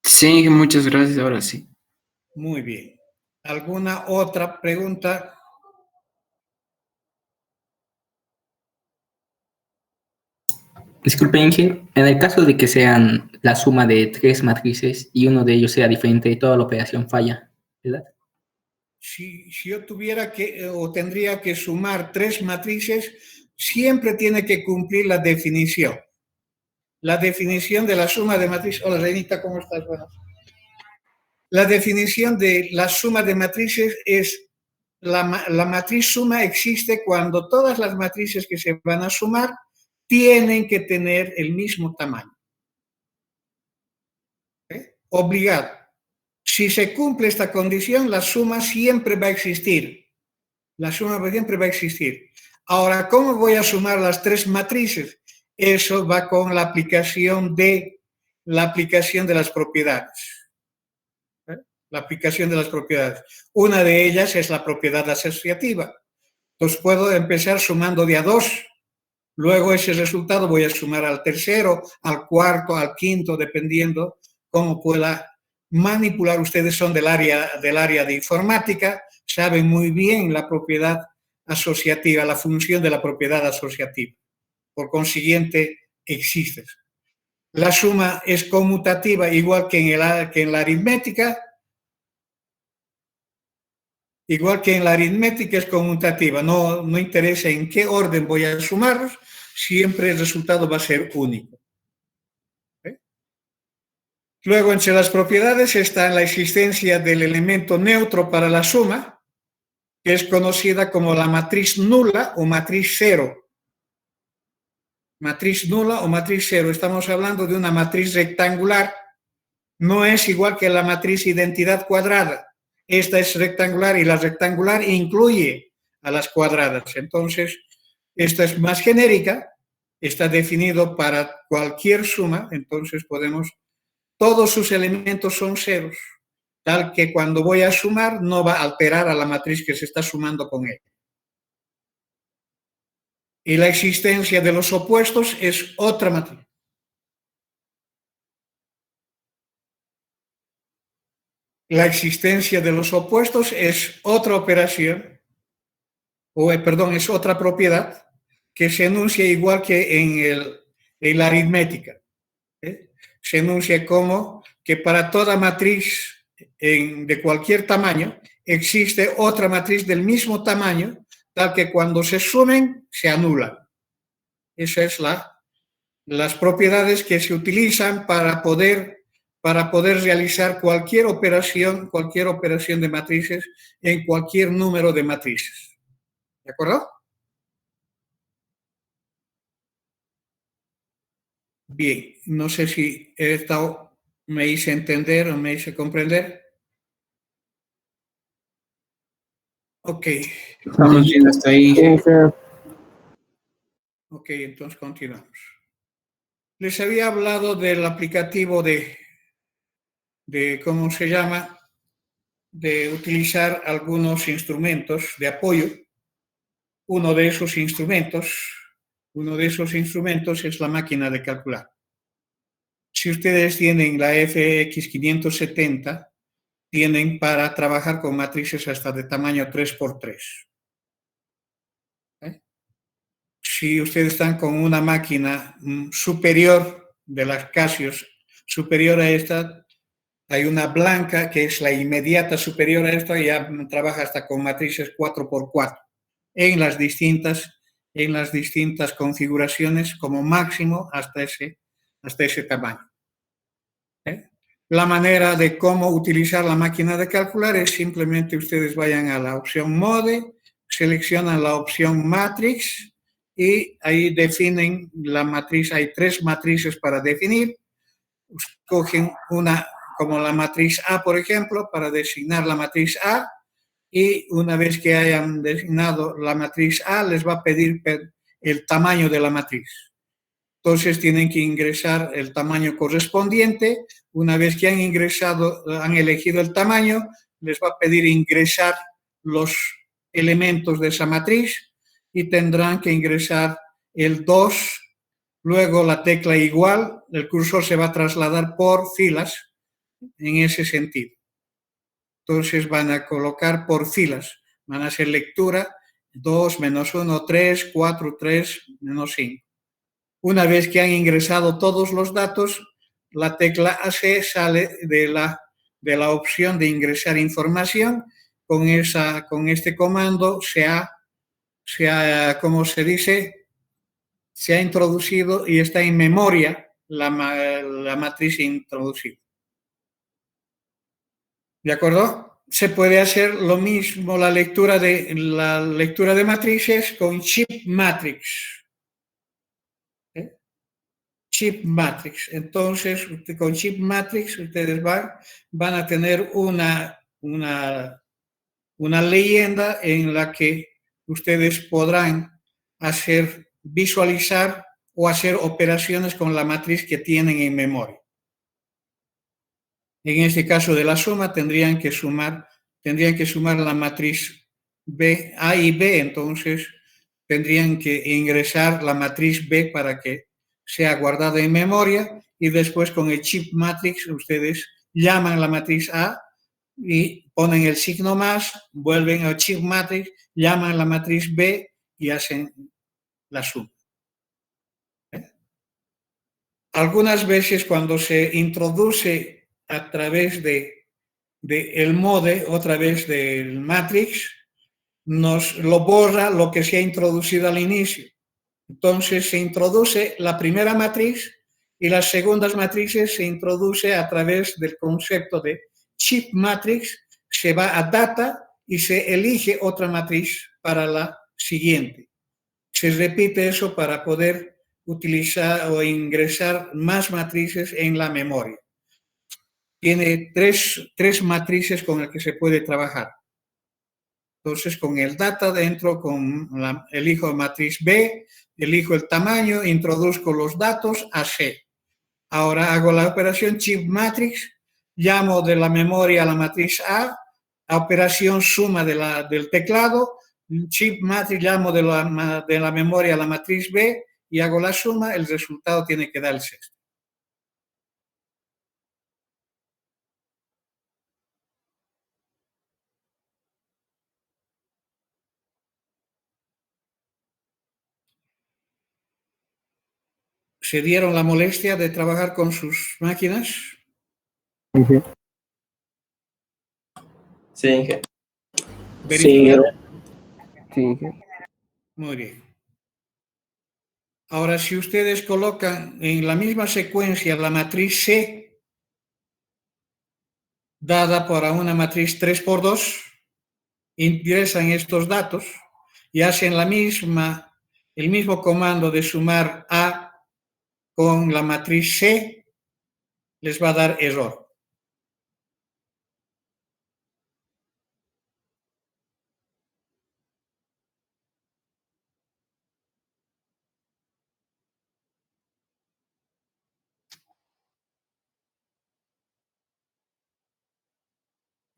Sí, muchas gracias, ahora sí. Muy bien. ¿Alguna otra pregunta? Disculpe, Inge, en el caso de que sean la suma de 3 matrices y uno de ellos sea diferente, toda la operación falla, ¿verdad? Si yo tuviera que o tendría que sumar 3 matrices, siempre tiene que cumplir la definición. La definición de la suma de matrices. Hola, Reinita, ¿cómo estás? Buenas. La definición de la suma de matrices es la matriz suma existe cuando todas las matrices que se van a sumar tienen que tener el mismo tamaño. Obligado. Si se cumple esta condición, la suma siempre va a existir. La suma siempre va a existir. Ahora, ¿cómo voy a sumar las 3 matrices? Eso va con la aplicación de las propiedades. La aplicación de las propiedades. Una de ellas es la propiedad asociativa. Entonces, puedo empezar sumando de a 2. Luego ese resultado voy a sumar al tercero, al cuarto, al quinto, dependiendo cómo pueda manipular. Ustedes son del área de informática, saben muy bien la propiedad asociativa, la función de la propiedad asociativa. Por consiguiente, existe. La suma es conmutativa, igual que en la aritmética. Igual que en la aritmética es conmutativa, no interesa en qué orden voy a sumarlos, siempre el resultado va a ser único. Luego, entre las propiedades está la existencia del elemento neutro para la suma, que es conocida como la matriz nula o matriz cero. Matriz nula o matriz cero. Estamos hablando de una matriz rectangular, no es igual que la matriz identidad cuadrada. Esta es rectangular y la rectangular incluye a las cuadradas. Entonces, esta es más genérica, está definido para cualquier suma, entonces todos sus elementos son ceros, tal que cuando voy a sumar no va a alterar a la matriz que se está sumando con ella. Y la existencia de los opuestos es otra matriz. La existencia de los opuestos es otra operación, es otra propiedad que se enuncia igual que en la aritmética. Se enuncia como que para toda matriz de cualquier tamaño existe otra matriz del mismo tamaño, tal que cuando se sumen se anulan. Esa es las propiedades que se utilizan para poder realizar cualquier operación de matrices en cualquier número de matrices. ¿De acuerdo? Bien, no sé si me hice entender o me hice comprender. Ok, Vamos bien hasta ahí. ok, entonces continuamos. Les había hablado del aplicativo de ¿cómo se llama? De utilizar algunos instrumentos de apoyo. Uno de esos instrumentos es la máquina de calcular. Si ustedes tienen la FX570, tienen para trabajar con matrices hasta de tamaño 3×3. Si ustedes están con una máquina superior de las Casios, superior a esta, hay una blanca que es la inmediata superior a esta y ya trabaja hasta con matrices 4×4 en las distintas configuraciones como máximo hasta ese tamaño. La manera de cómo utilizar la máquina de calcular es simplemente ustedes vayan a la opción Mode, seleccionan la opción Matrix y ahí definen la matriz. Hay 3 matrices para definir. Cogen una como la matriz A, por ejemplo, para designar la matriz A, y una vez que hayan designado la matriz A, les va a pedir el tamaño de la matriz. Entonces tienen que ingresar el tamaño correspondiente. Una vez que han elegido el tamaño, les va a pedir ingresar los elementos de esa matriz y tendrán que ingresar el 2, luego la tecla igual, el cursor se va a trasladar por filas en ese sentido. Entonces van a colocar por filas, van a hacer lectura 2, -1, 3, 4, 3, -5. Una vez que han ingresado todos los datos, la tecla AC sale de la opción de ingresar información. Con este comando ¿cómo se dice? Se ha introducido y está en memoria la matriz introducida. ¿De acuerdo? Se puede hacer lo mismo la lectura de matrices con chip matrix. Chip matrix. Entonces, con chip matrix ustedes van a tener una leyenda en la que ustedes podrán visualizar o hacer operaciones con la matriz que tienen en memoria. En este caso de la suma tendrían que sumar la matriz B, A y B, entonces tendrían que ingresar la matriz B para que sea guardada en memoria y después con el chip matrix ustedes llaman la matriz A y ponen el signo más, vuelven al chip matrix, llaman la matriz B y hacen la suma. Algunas veces cuando se introduce a través el mode, otra vez del matrix, nos lo borra lo que se ha introducido al inicio. Entonces se introduce la primera matriz y las segundas matrices se introduce a través del concepto de chip matrix, se va a data y se elige otra matriz para la siguiente. Se repite eso para poder utilizar o ingresar más matrices en la memoria. Tiene tres matrices con las que se puede trabajar. Entonces, con el data dentro, elijo matriz B, elijo el tamaño, introduzco los datos a C. Ahora hago la operación chip matrix, llamo de la memoria a la matriz A, operación suma del teclado, chip matrix llamo de la memoria a la matriz B y hago la suma, el resultado tiene que dar el sexto. ¿Se dieron la molestia de trabajar con sus máquinas? Sí, Inge. ¿Verificaron? Sí. Muy bien. Ahora, si ustedes colocan en la misma secuencia la matriz C, dada por una matriz 3 por 2, ingresan estos datos y hacen el mismo comando de sumar A con la matriz C, les va a dar error.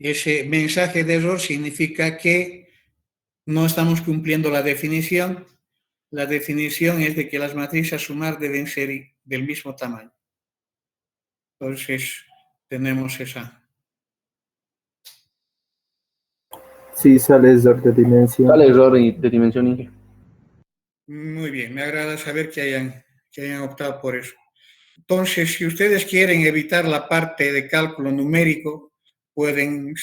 Ese mensaje de error significa que no estamos cumpliendo la definición. La definición es de que las matrices a sumar deben ser del mismo tamaño. Entonces, tenemos esa. Sí, sale error de dimensión. Sale error de dimensión, Inge. Muy bien, me agrada saber que hayan optado por eso. Entonces, si ustedes quieren evitar la parte de cálculo numérico, pueden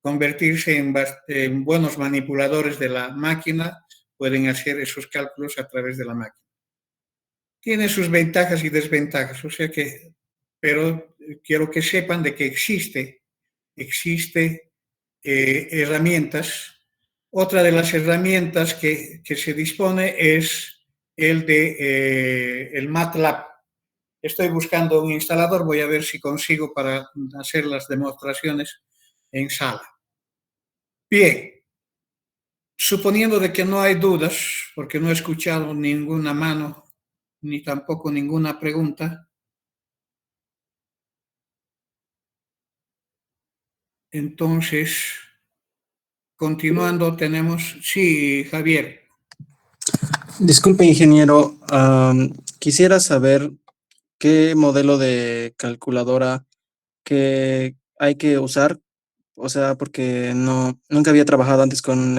convertirse en buenos manipuladores de la máquina, pueden hacer esos cálculos a través de la máquina. Tiene sus ventajas y desventajas, pero quiero que sepan de que existe herramientas. Otra de las herramientas que se dispone es el MATLAB. Estoy buscando un instalador, voy a ver si consigo para hacer las demostraciones en sala. Bien, suponiendo de que no hay dudas, porque no he escuchado ninguna mano, ni tampoco ninguna pregunta, entonces, continuando, tenemos... Sí, Javier. Disculpe, ingeniero, quisiera saber qué modelo de calculadora que hay que usar, o sea, porque nunca había trabajado antes con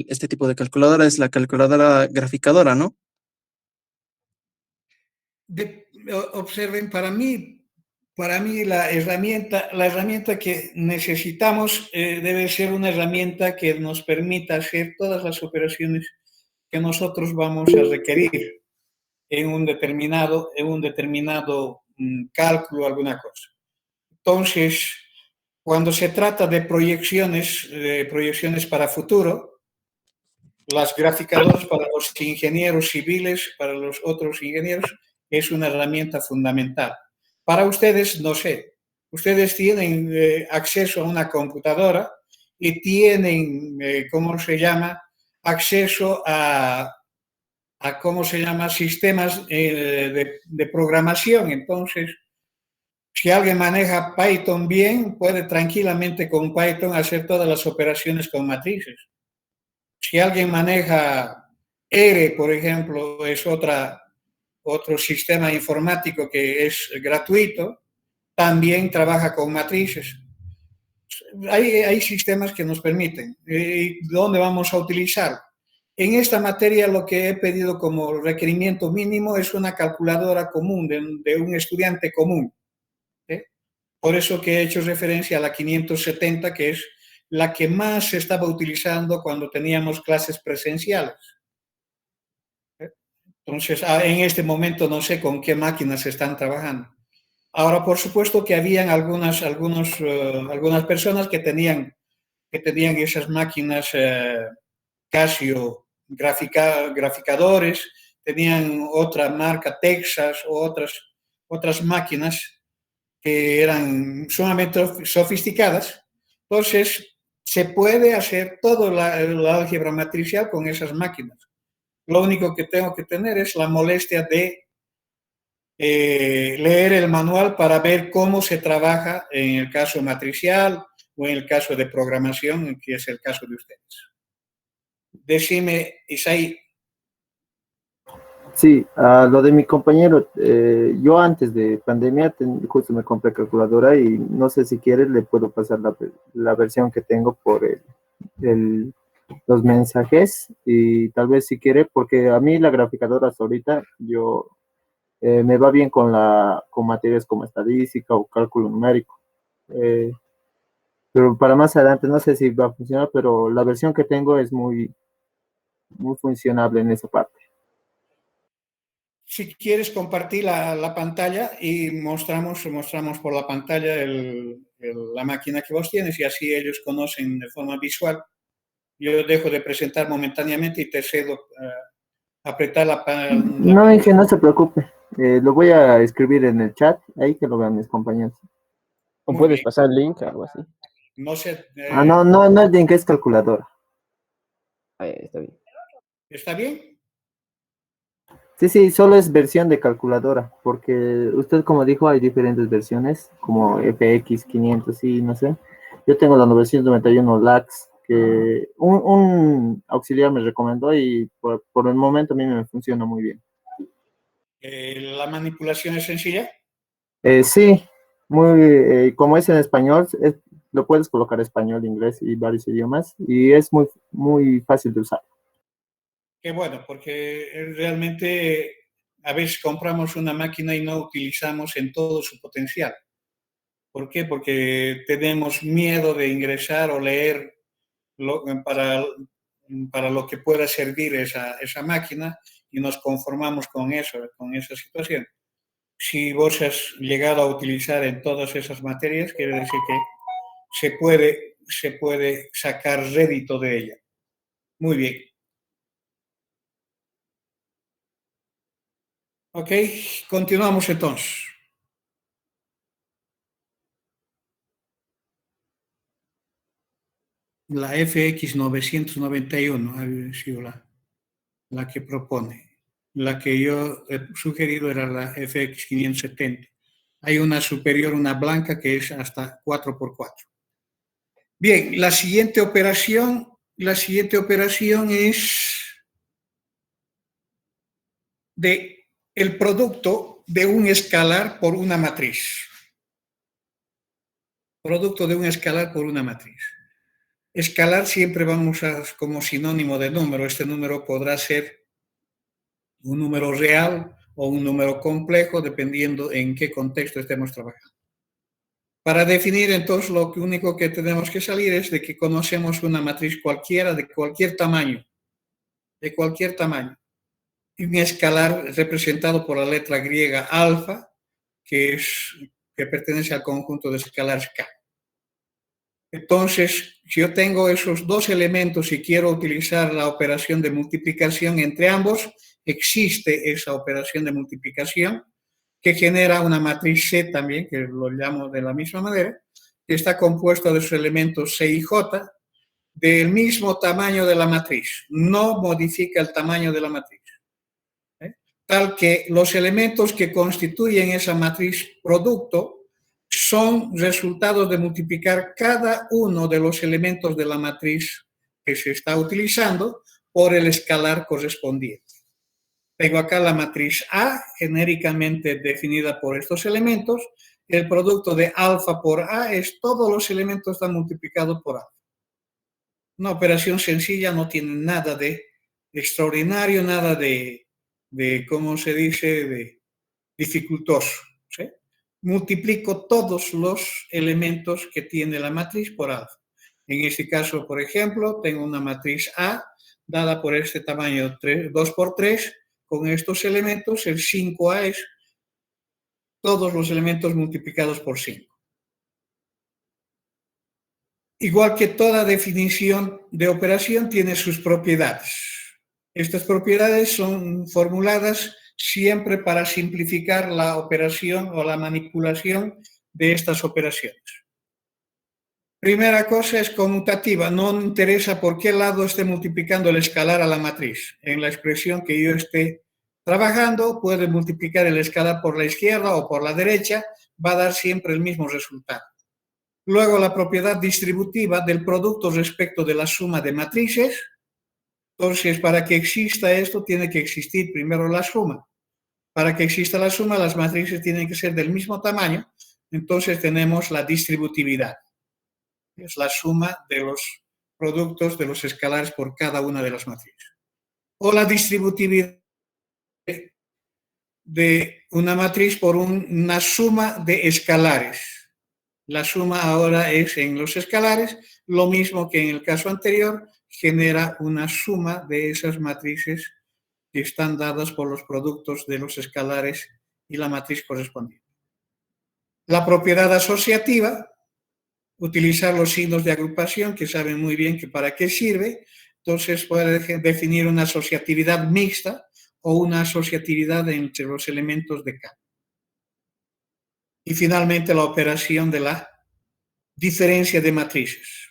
este tipo de calculadora, es la calculadora graficadora, ¿no? Observen, para mí la herramienta que necesitamos debe ser una herramienta que nos permita hacer todas las operaciones que nosotros vamos a requerir en un determinado cálculo, alguna cosa. Entonces, cuando se trata de proyecciones para futuro, las graficadoras para los ingenieros civiles, para los otros ingenieros, es una herramienta fundamental. Para ustedes, no sé, ustedes tienen acceso a una computadora y tienen, ¿cómo se llama? Acceso a ¿cómo se llama? Sistemas de programación. Entonces, si alguien maneja Python bien, puede tranquilamente con Python hacer todas las operaciones con matrices. Si alguien maneja R, por ejemplo, es otro sistema informático que es gratuito, también trabaja con matrices. Hay sistemas que nos permiten. ¿Dónde vamos a utilizar? En esta materia lo que he pedido como requerimiento mínimo es una calculadora común de un estudiante común. Por eso que he hecho referencia a la 570, que es la que más se estaba utilizando cuando teníamos clases presenciales. Entonces, en este momento no sé con qué máquinas se están trabajando. Ahora, por supuesto que habían algunas personas que tenían esas máquinas Casio graficadores, tenían otra marca Texas o otras máquinas que eran sumamente sofisticadas. Entonces, se puede hacer toda la álgebra matricial con esas máquinas. Lo único que tengo que tener es la molestia de leer el manual para ver cómo se trabaja en el caso matricial o en el caso de programación, que es el caso de ustedes. Decime, Isaí. Sí, a lo de mi compañero, yo antes de pandemia justo me compré calculadora y no sé si quieres le puedo pasar la versión que tengo por los mensajes y tal vez si quiere, porque a mí la graficadora hasta ahorita yo me va bien con materias como estadística o cálculo numérico. Pero para más adelante no sé si va a funcionar, pero la versión que tengo es muy funcionable en esa parte. si quieres compartir la pantalla y mostramos por la pantalla la máquina que vos tienes y así ellos conocen de forma visual. Yo dejo de presentar momentáneamente y te cedo apretar No, Inge, no se preocupe. Lo voy a escribir en el chat, ahí que lo vean mis compañeros. ¿O Muy puedes bien. pasar el link, algo así? No sé. No es link, es calculadora. Ahí está bien. ¿Está bien? Sí, solo es versión de calculadora, porque usted como dijo hay diferentes versiones, como FX 500 y no sé. Yo tengo la 991 LAX, que un auxiliar me recomendó y por el momento a mí me funciona muy bien. ¿La manipulación es sencilla? Sí, como es en español, lo puedes colocar español, inglés y varios idiomas, y es muy fácil de usar. Qué bueno, porque realmente a veces compramos una máquina y no utilizamos en todo su potencial. ¿Por qué? Porque tenemos miedo de ingresar o leer para lo que pueda servir esa máquina y nos conformamos con eso, con esa situación. Si vos has llegado a utilizar en todas esas materias, quiere decir que se puede sacar rédito de ella. Muy bien. Ok, continuamos entonces. La FX 991 ha sido la que propone. La que yo he sugerido era la FX 570. Hay una superior, una blanca, que es hasta 4x4. Bien, la siguiente operación es de el producto de un escalar por una matriz. Producto de un escalar por una matriz. Escalar siempre vamos a como sinónimo de número. Este número podrá ser un número real o un número complejo, dependiendo en qué contexto estemos trabajando. Para definir, entonces, lo único que tenemos que salir es de que conocemos una matriz cualquiera, de cualquier tamaño. Y un escalar representado por la letra griega alfa, que pertenece al conjunto de escalares K. Entonces, si yo tengo esos dos elementos y quiero utilizar la operación de multiplicación entre ambos, existe esa operación de multiplicación que genera una matriz C también, que lo llamo de la misma manera, que está compuesta de sus elementos C y J del mismo tamaño de la matriz. No modifica el tamaño de la matriz. Tal que los elementos que constituyen esa matriz producto son resultados de multiplicar cada uno de los elementos de la matriz que se está utilizando por el escalar correspondiente. Tengo acá la matriz A, genéricamente definida por estos elementos. El producto de alfa por A es todos los elementos están multiplicados por A. Una operación sencilla, no tiene nada de extraordinario, nada de ¿cómo se dice?, de dificultoso. ¿Sí? Multiplico todos los elementos que tiene la matriz por alfa. En este caso, por ejemplo, tengo una matriz A dada por este tamaño 2 por 3, con estos elementos, el 5A es todos los elementos multiplicados por 5. Igual que toda definición de operación tiene sus propiedades. Estas propiedades son formuladas siempre para simplificar la operación o la manipulación de estas operaciones. Primera cosa es conmutativa, no interesa por qué lado esté multiplicando el escalar a la matriz. En la expresión que yo esté trabajando, puede multiplicar el escalar por la izquierda o por la derecha, va a dar siempre el mismo resultado. Luego, la propiedad distributiva del producto respecto de la suma de matrices. Entonces, para que exista esto, tiene que existir primero la suma. Para que exista la suma, las matrices tienen que ser del mismo tamaño. Entonces, tenemos la distributividad. Es la suma de los productos de los escalares por cada una de las matrices. O la distributividad de una matriz por una suma de escalares. La suma ahora es en los escalares, lo mismo que en el caso anterior, genera una suma de esas matrices que están dadas por los productos de los escalares y la matriz correspondiente. La propiedad asociativa, utilizar los signos de agrupación, que saben muy bien que para qué sirve. Entonces puede definir una asociatividad mixta o una asociatividad entre los elementos de K. Y finalmente la operación de la diferencia de matrices.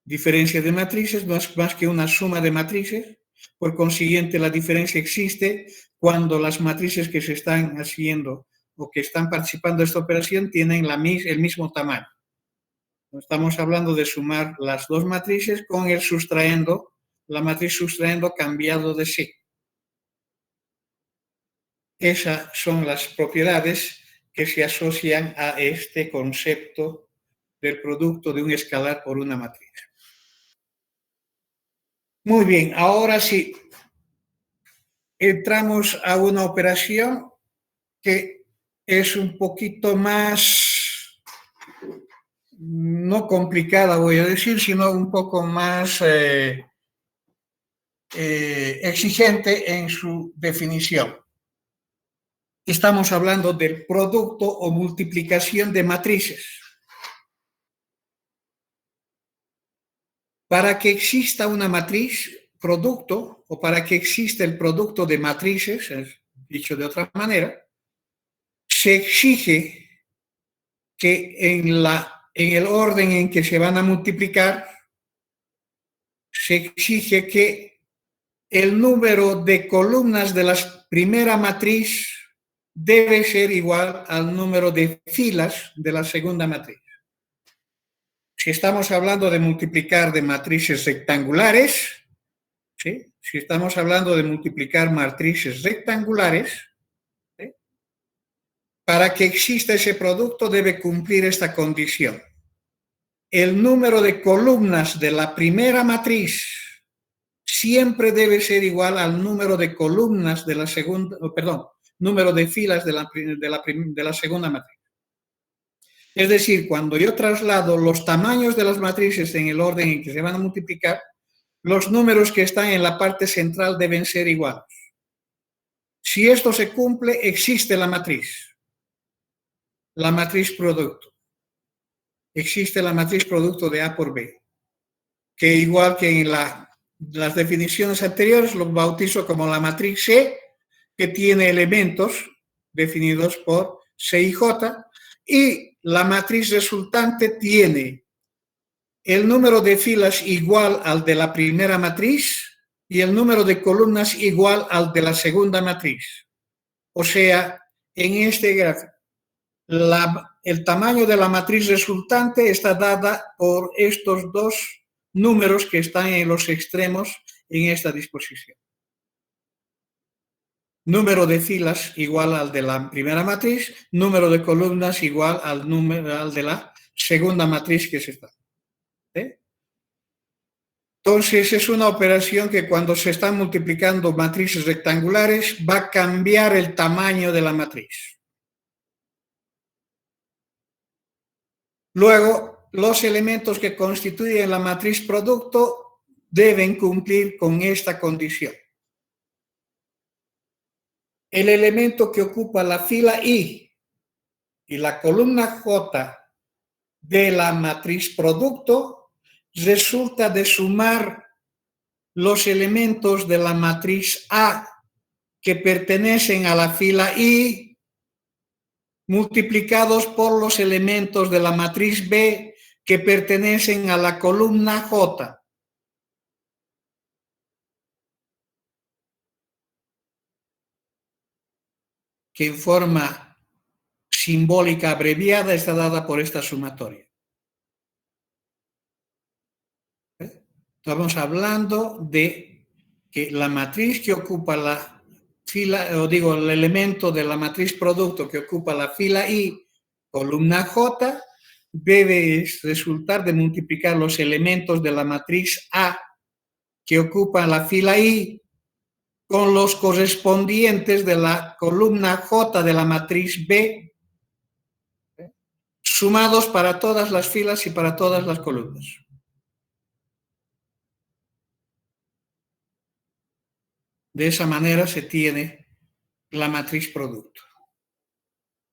Diferencia de matrices no es más que una suma de matrices. Por consiguiente, la diferencia existe cuando las matrices que se están haciendo o que están participando de esta operación tienen el mismo tamaño. Estamos hablando de sumar las dos matrices con el sustrayendo, la matriz sustrayendo cambiado de sí. Esas son las propiedades que se asocian a este concepto del producto de un escalar por una matriz. Muy bien, ahora sí, entramos a una operación que es un poquito más, no complicada voy a decir, sino un poco más exigente en su definición. Estamos hablando del producto o multiplicación de matrices. Para que exista una matriz producto o para que exista el producto de matrices, dicho de otra manera, se exige que en el orden en que se van a multiplicar, se exige que el número de columnas de la primera matriz debe ser igual al número de filas de la segunda matriz. Si estamos hablando de multiplicar de matrices rectangulares, ¿sí? Si estamos hablando de multiplicar matrices rectangulares, ¿sí? Para que exista ese producto debe cumplir esta condición. El número de columnas de la primera matriz siempre debe ser igual al número de columnas de la segunda, perdón, número de filas de la segunda matriz. Es decir, cuando yo traslado los tamaños de las matrices en el orden en que se van a multiplicar, los números que están en la parte central deben ser iguales. Si esto se cumple, existe la matriz producto. Existe la matriz producto de A por B, que igual que en las definiciones anteriores, lo bautizo como la matriz C, que tiene elementos definidos por C y J, y la matriz resultante tiene el número de filas igual al de la primera matriz y el número de columnas igual al de la segunda matriz. O sea, en este gráfico, el tamaño de la matriz resultante está dada por estos dos números que están en los extremos en esta disposición. Número de filas igual al de la primera matriz, número de columnas igual al de la segunda matriz que se está. ¿Sí? Entonces es una operación que cuando se están multiplicando matrices rectangulares va a cambiar el tamaño de la matriz. Luego, los elementos que constituyen la matriz producto deben cumplir con esta condición. El elemento que ocupa la fila I y la columna J de la matriz producto resulta de sumar los elementos de la matriz A que pertenecen a la fila I multiplicados por los elementos de la matriz B que pertenecen a la columna J. Que en forma simbólica abreviada está dada por esta sumatoria. Estamos hablando de que la matriz que ocupa la fila, o digo, el elemento de la matriz producto que ocupa la fila I, columna J, debe resultar de multiplicar los elementos de la matriz A que ocupa la fila I con los correspondientes de la columna J de la matriz B, sumados para todas las filas y para todas las columnas. De esa manera se tiene la matriz producto.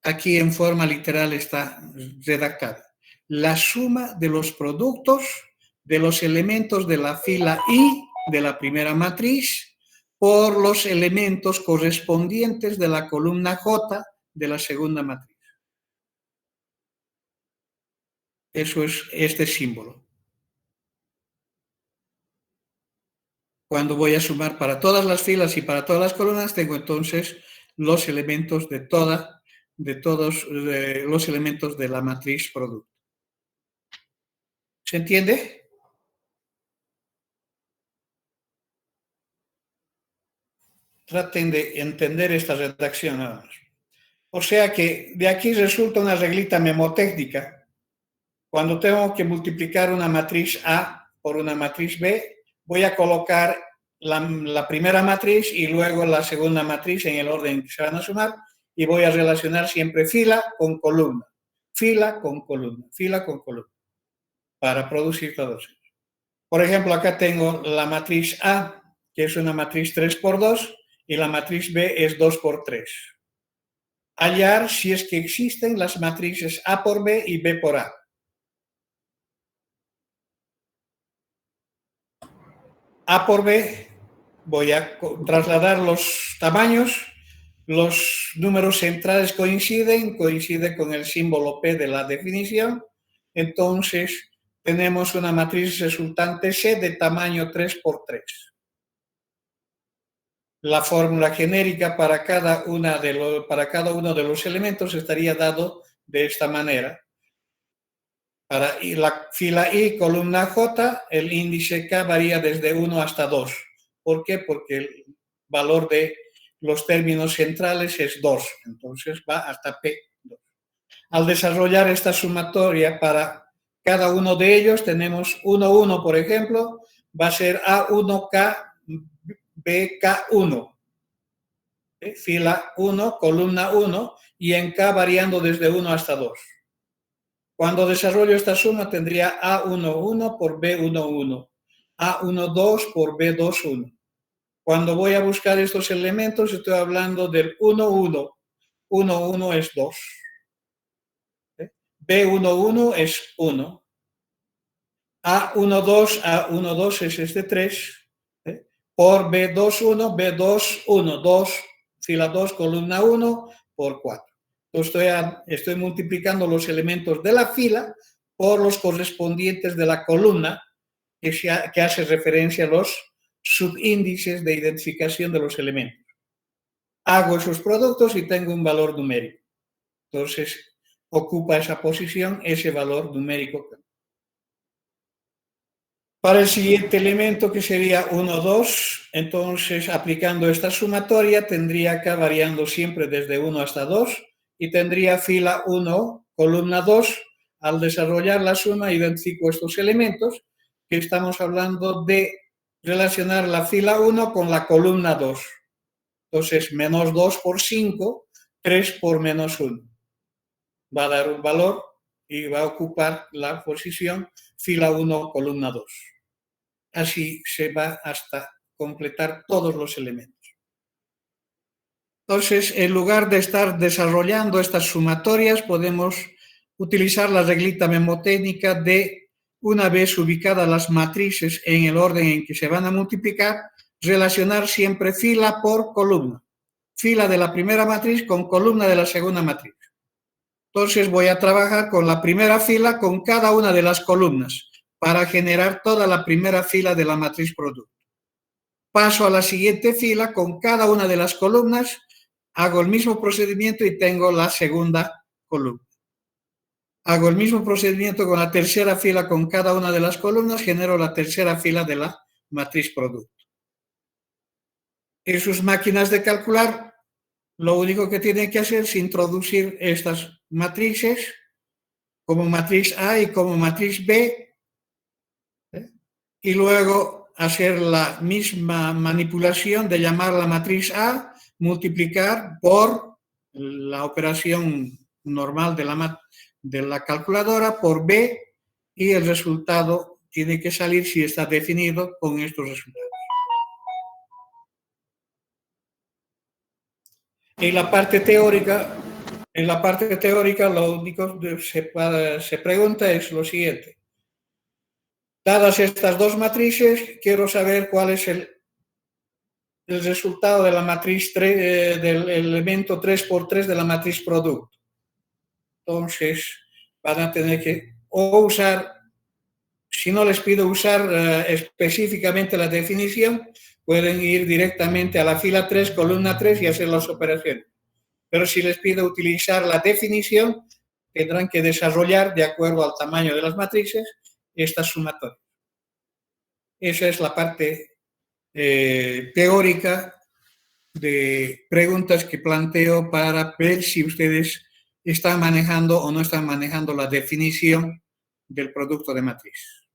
Aquí en forma literal está redactada. La suma de los productos de los elementos de la fila I de la primera matriz por los elementos correspondientes de la columna J de la segunda matriz. Eso es este símbolo. Cuando voy a sumar para todas las filas y para todas las columnas, tengo entonces los elementos de todos los elementos de la matriz producto. ¿Se entiende? Traten de entender esta redacción nada más. O sea que de aquí resulta una reglita memotécnica. Cuando tengo que multiplicar una matriz A por una matriz B, voy a colocar la primera matriz y luego la segunda matriz en el orden que se van a sumar y voy a relacionar siempre fila con columna, fila con columna, fila con columna, para producir todos ellos. Por ejemplo, acá tengo la matriz A, que es una matriz 3 por 2, y la matriz B es 2 por 3. Hallar si es que existen las matrices A por B y B por A. A por B, voy a trasladar los tamaños, los números centrales coincide con el símbolo P de la definición, entonces tenemos una matriz resultante C de tamaño 3 por 3. La fórmula genérica para cada uno de los elementos estaría dado de esta manera. Para la fila I, columna J, el índice K varía desde 1 hasta 2. ¿Por qué? Porque el valor de los términos centrales es 2, entonces va hasta P2. Al desarrollar esta sumatoria para cada uno de ellos, tenemos 1, 1, por ejemplo, va a ser A1K, BK1. Fila 1, columna 1, y en K variando desde 1 hasta 2. Cuando desarrollo esta suma tendría A11 por B11, A12 por B21. Cuando voy a buscar estos elementos estoy hablando del 11. 11 es 2. B11 es 1. A12 es este 3. Por B21, B21, 2, fila 2, columna 1, por 4. Estoy multiplicando los elementos de la fila por los correspondientes de la columna que hace referencia a los subíndices de identificación de los elementos. Hago esos productos y tengo un valor numérico. Entonces, ocupa esa posición, ese valor numérico. Para el siguiente elemento, que sería 1, 2, entonces, aplicando esta sumatoria, tendría acá variando siempre desde 1 hasta 2, y tendría fila 1, columna 2. Al desarrollar la suma, identifico estos elementos, que estamos hablando de relacionar la fila 1 con la columna 2. Entonces, menos 2 por 5, 3 por menos 1. Va a dar un valor y va a ocupar la posición fila 1, columna 2. Así se va hasta completar todos los elementos. Entonces, en lugar de estar desarrollando estas sumatorias, podemos utilizar la reglita memotécnica de, una vez ubicadas las matrices en el orden en que se van a multiplicar, relacionar siempre fila por columna. Fila de la primera matriz con columna de la segunda matriz. Entonces voy a trabajar con la primera fila con cada una de las columnas para generar toda la primera fila de la matriz producto. Paso a la siguiente fila con cada una de las columnas, hago el mismo procedimiento y tengo la segunda columna. Hago el mismo procedimiento con la tercera fila con cada una de las columnas, genero la tercera fila de la matriz producto. En sus máquinas de calcular, lo único que tienen que hacer es introducir estas matrices como matriz A y como matriz B, y luego hacer la misma manipulación de llamar la matriz A, multiplicar por la operación normal de la calculadora por B, y el resultado tiene que salir, si está definido, con estos resultados. En la parte teórica, lo único que se pregunta es lo siguiente. Dadas estas dos matrices, quiero saber cuál es el resultado de la matriz 3, del elemento 3×3 de la matriz producto. Entonces, van a tener que o usar, si no les pido usar específicamente la definición, pueden ir directamente a la fila 3, columna 3 y hacer las operaciones. Pero si les pido utilizar la definición, tendrán que desarrollar, de acuerdo al tamaño de las matrices, estas sumatorias. Esa es la parte teórica de preguntas que planteo para ver si ustedes están manejando o no están manejando la definición del producto de matriz.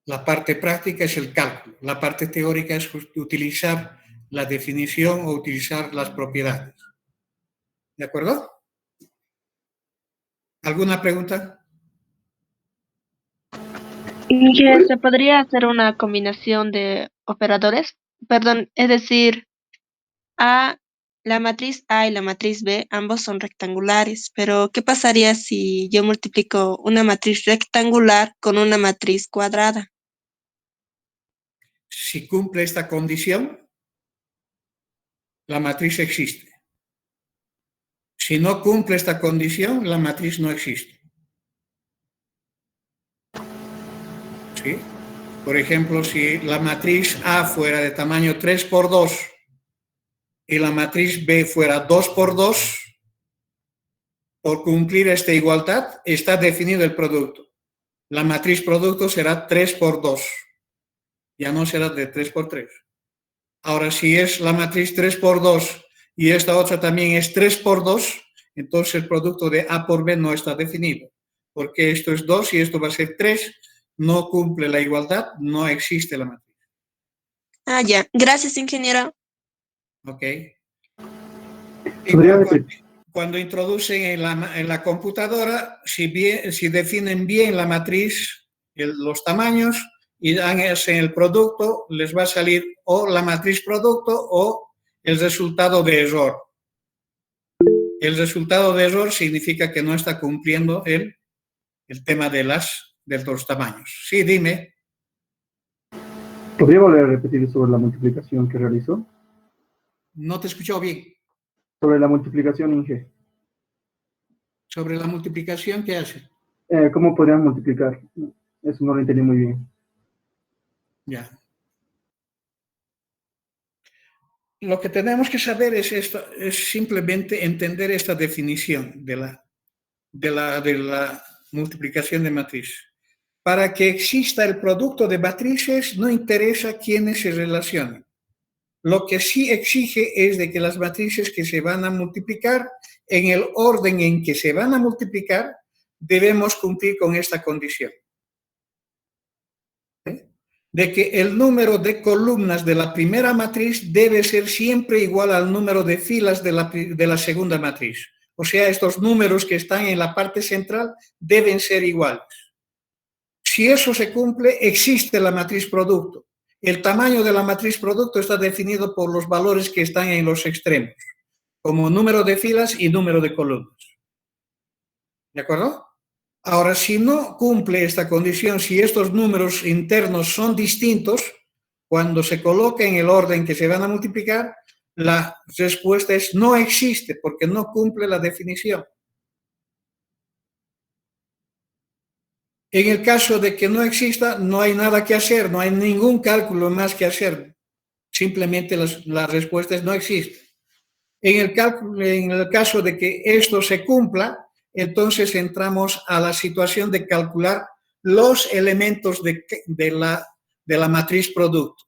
La parte práctica es el cálculo, la parte teórica es utilizar la definición o utilizar las propiedades. ¿De acuerdo? ¿Alguna pregunta? Inge, ¿se podría hacer una combinación de operadores? Perdón, es decir, la matriz A y la matriz B, ambos son rectangulares, pero ¿qué pasaría si yo multiplico una matriz rectangular con una matriz cuadrada? Si cumple esta condición, la matriz existe. Si no cumple esta condición, la matriz no existe. ¿Sí? Por ejemplo, si la matriz A fuera de tamaño 3×2 y la matriz B fuera 2×2, por cumplir esta igualdad está definido el producto. La matriz producto será 3×2, ya no será de 3×3. Ahora, si es la matriz 3×2 y esta otra también es 3×2, entonces el producto de A por B no está definido, porque esto es 2 y esto va a ser 3, no cumple la igualdad, no existe la matriz. Ah, ya. Gracias, ingeniero. ¿Ok? ¿Podría Cuando introducen en la computadora, si definen bien la matriz, los tamaños, y hacen el producto, les va a salir o la matriz producto o el resultado de error. El resultado de error significa que no está cumpliendo el tema de los tamaños. Sí, dime. ¿Podría volver a repetir sobre la multiplicación que realizó? No te escucho bien. Sobre la multiplicación, Inge. Sobre la multiplicación, ¿qué hace? ¿Cómo podrían multiplicar? Eso no lo entendí muy bien. Ya. Lo que tenemos que saber es esto, es simplemente entender esta definición de la multiplicación de matriz. Para que exista el producto de matrices, no interesa quiénes se relacionen. Lo que sí exige es de que las matrices que se van a multiplicar, en el orden en que se van a multiplicar, debemos cumplir con esta condición. De que el número de columnas de la primera matriz debe ser siempre igual al número de filas de la segunda matriz. O sea, estos números que están en la parte central deben ser iguales. Si eso se cumple, existe la matriz producto. El tamaño de la matriz producto está definido por los valores que están en los extremos, como número de filas y número de columnas. ¿De acuerdo? Ahora, si no cumple esta condición, si estos números internos son distintos, cuando se coloca en el orden que se van a multiplicar, la respuesta es no existe, porque no cumple la definición. En el caso de que no exista, no hay nada que hacer, no hay ningún cálculo más que hacer. Simplemente la respuesta es no existe. En el caso de que esto se cumpla, entonces entramos a la situación de calcular los elementos de la matriz producto.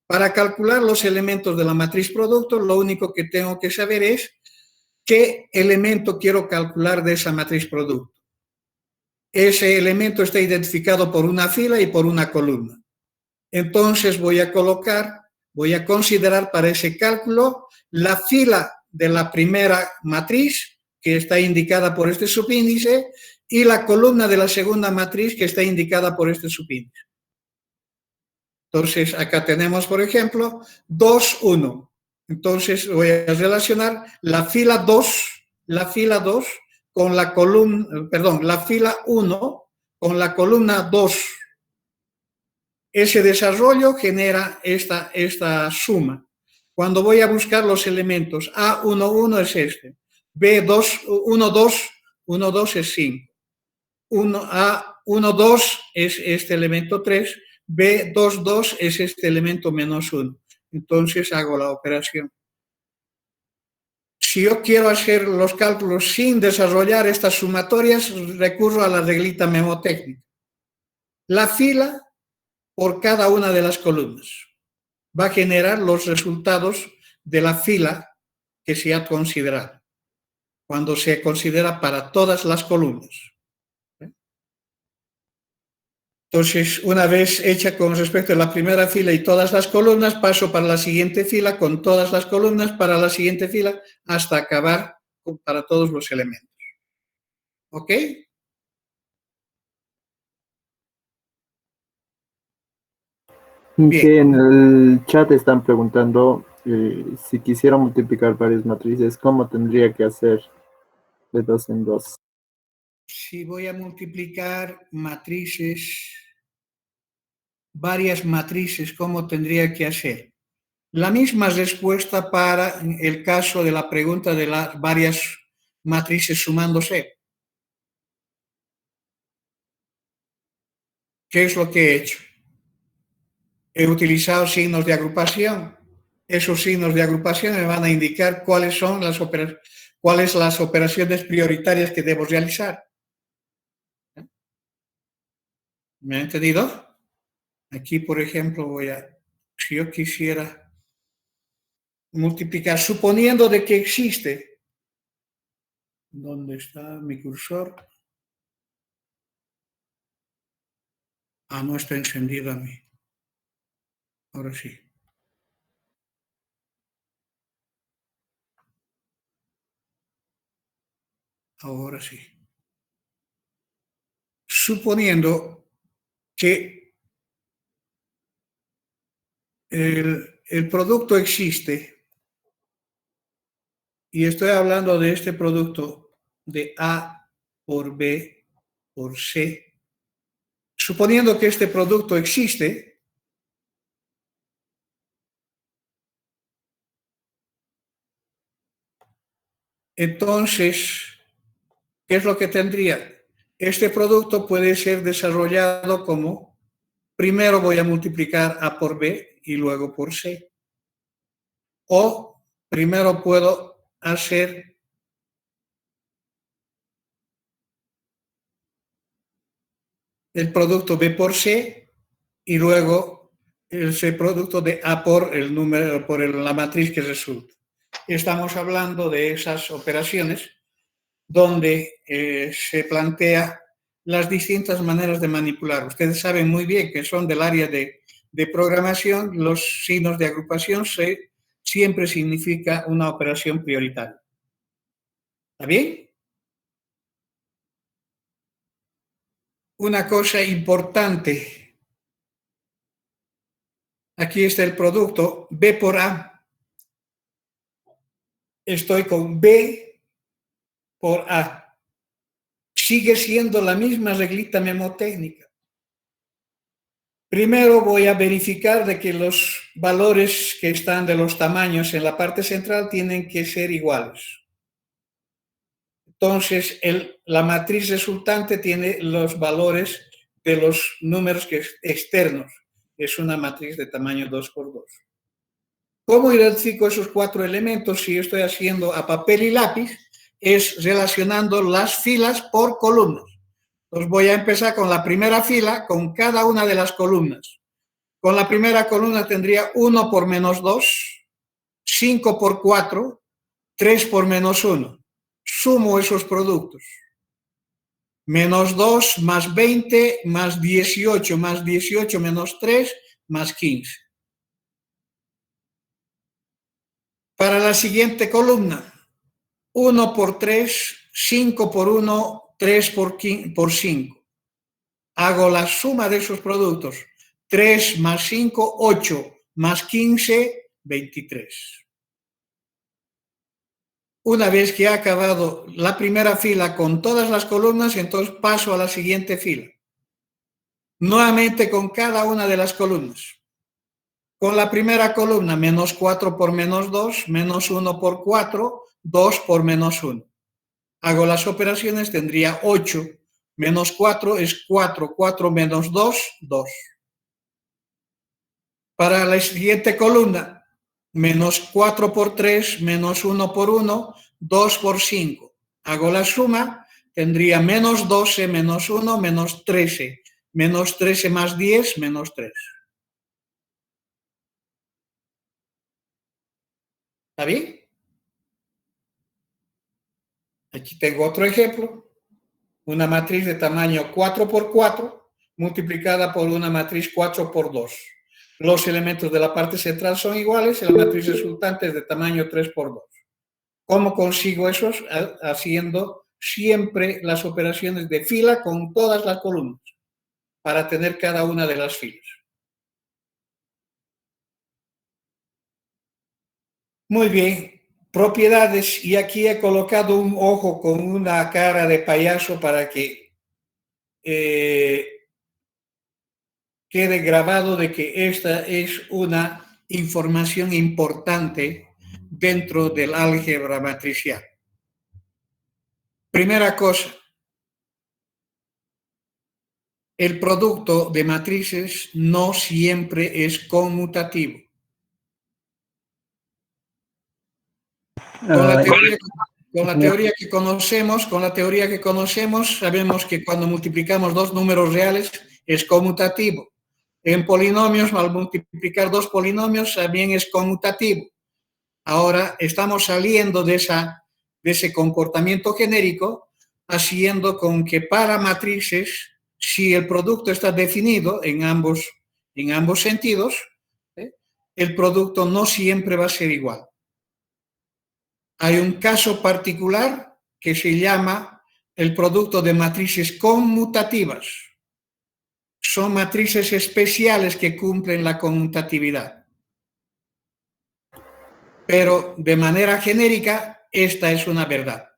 Para calcular los elementos de la matriz producto, lo único que tengo que saber es qué elemento quiero calcular de esa matriz producto. Ese elemento está identificado por una fila y por una columna. Entonces voy a considerar para ese cálculo la fila de la primera matriz, que está indicada por este subíndice, y la columna de la segunda matriz, que está indicada por este subíndice. Entonces, acá tenemos, por ejemplo, 2, 1. Entonces, voy a relacionar la fila 2 con la columna, perdón, la fila 1 con la columna 2. Ese desarrollo genera esta suma. Cuando voy a buscar los elementos, A11 es este, B12, 1,2 es 5, A12 es este elemento 3, B22 es este elemento menos 1. Entonces hago la operación. Si yo quiero hacer los cálculos sin desarrollar estas sumatorias, recurro a la reglita memotécnica. La fila por cada una de las columnas va a generar los resultados de la fila que se ha considerado, cuando se considera para todas las columnas. Entonces, una vez hecha con respecto a la primera fila y todas las columnas, paso para la siguiente fila con todas las columnas, para la siguiente fila, hasta acabar para todos los elementos. ¿Ok? Bien. Sí, en el chat están preguntando si quisiera multiplicar varias matrices, ¿cómo tendría que hacer de 2 en 2? Si voy a multiplicar varias matrices, ¿cómo tendría que hacer? La misma respuesta para el caso de la pregunta de las varias matrices sumándose. ¿Qué es lo que he hecho? He utilizado signos de agrupación. Esos signos de agrupación me van a indicar cuáles son las operaciones prioritarias que debo realizar. ¿Me han entendido? Aquí, por ejemplo, si yo quisiera multiplicar, suponiendo de que existe, ¿dónde está mi cursor? No está encendido a mí. Ahora sí. Ahora sí. Suponiendo que el producto existe, y estoy hablando de este producto de A por B por C, suponiendo que este producto existe, entonces, ¿qué es lo que tendría? Este producto puede ser desarrollado como, primero voy a multiplicar A por B y luego por C. O primero puedo hacer el producto B por C y luego ese producto de A por el número, por la matriz que resulta. Estamos hablando de esas operaciones donde se plantea las distintas maneras de manipular. Ustedes saben muy bien que son del área de programación, los signos de agrupación siempre significa una operación prioritaria. ¿Está bien? Una cosa importante. Aquí está el producto B por A. Estoy con B por A. Sigue siendo la misma reglita memotécnica. Primero voy a verificar de que los valores que están de los tamaños en la parte central tienen que ser iguales. Entonces, la matriz resultante tiene los valores de los números externos. Es una matriz de tamaño 2 por 2. ¿Cómo identifico esos 4 elementos si estoy haciendo a papel y lápiz? Es relacionando las filas por columnas. Entonces voy a empezar con la primera fila, con cada una de las columnas. Con la primera columna tendría 1 por menos 2, 5 por 4, 3 por menos 1. Sumo esos productos. Menos 2 más 20 más 18 menos 3 más 15. Para la siguiente columna, 1 por 3, 5 por 1, 3 por 5. Hago la suma de esos productos. 3 más 5, 8, más 15, 23. Una vez que he acabado la primera fila con todas las columnas, entonces paso a la siguiente fila. Nuevamente con cada una de las columnas. Con la primera columna, menos 4 por menos 2, menos 1 por 4, 2 por menos 1. Hago las operaciones, tendría 8 menos 4 es 4, 4 menos 2, 2. Para la siguiente columna, menos 4 por 3, menos 1 por 1, 2 por 5. Hago la suma, tendría menos 12, menos 1, menos 13. Menos 13 más 10, menos 3. ¿Está bien? Aquí tengo otro ejemplo. Una matriz de tamaño 4 por 4 multiplicada por una matriz 4 por 2. Los elementos de la parte central son iguales y la matriz resultante es de tamaño 3 por 2. ¿Cómo consigo eso? Haciendo siempre las operaciones de fila con todas las columnas para tener cada una de las filas. Muy bien. Propiedades, y aquí he colocado un ojo con una cara de payaso para que quede grabado de que esta es una información importante dentro del álgebra matricial. Primera cosa, el producto de matrices no siempre es conmutativo. Con la teoría que conocemos, sabemos que cuando multiplicamos dos números reales es conmutativo. En polinomios, al multiplicar dos polinomios, también es conmutativo. Ahora estamos saliendo de ese comportamiento genérico, haciendo con que para matrices, si el producto está definido en ambos sentidos, el producto no siempre va a ser igual. Hay un caso particular que se llama el producto de matrices conmutativas. Son matrices especiales que cumplen la conmutatividad. Pero de manera genérica, esta es una verdad.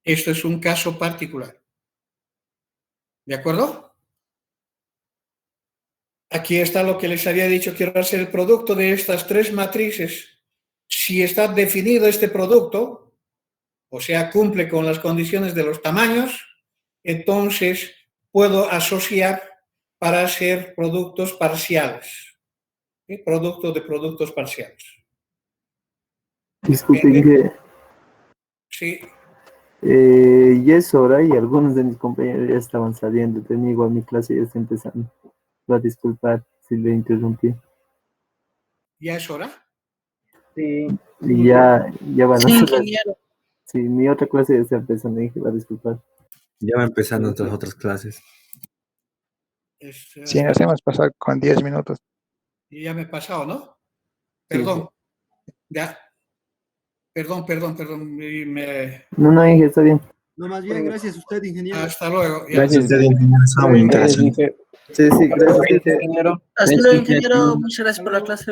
Esto es un caso particular. ¿De acuerdo? Aquí está lo que les había dicho. Quiero hacer el producto de estas tres matrices. Si está definido este producto, o sea, cumple con las condiciones de los tamaños, entonces puedo asociar para hacer productos parciales. ¿Sí? Producto de productos parciales. Disculpen que Sí. ya es hora y algunos de mis compañeros ya estaban saliendo. Tenía igual mi clase ya está empezando. Va a disculpar si le interrumpí. ¿Ya es hora? Sí. Y ya van a Sí, ser ingeniero. Sí, mi otra clase ya está empezando, dije, va a disculpar. Ya va empezando nuestras otras clases. Sí, nos hemos pasado con 10 minutos. Y ya me he pasado, ¿no? Perdón. Sí. Ya. Perdón. No, Inge, está bien. No, más bien, gracias a usted, ingeniero. Hasta luego. Gracias a usted, ingeniero. Estaba muy interesante. Sí, gracias, ingeniero. Hasta luego, ingeniero. Muchas gracias por la clase.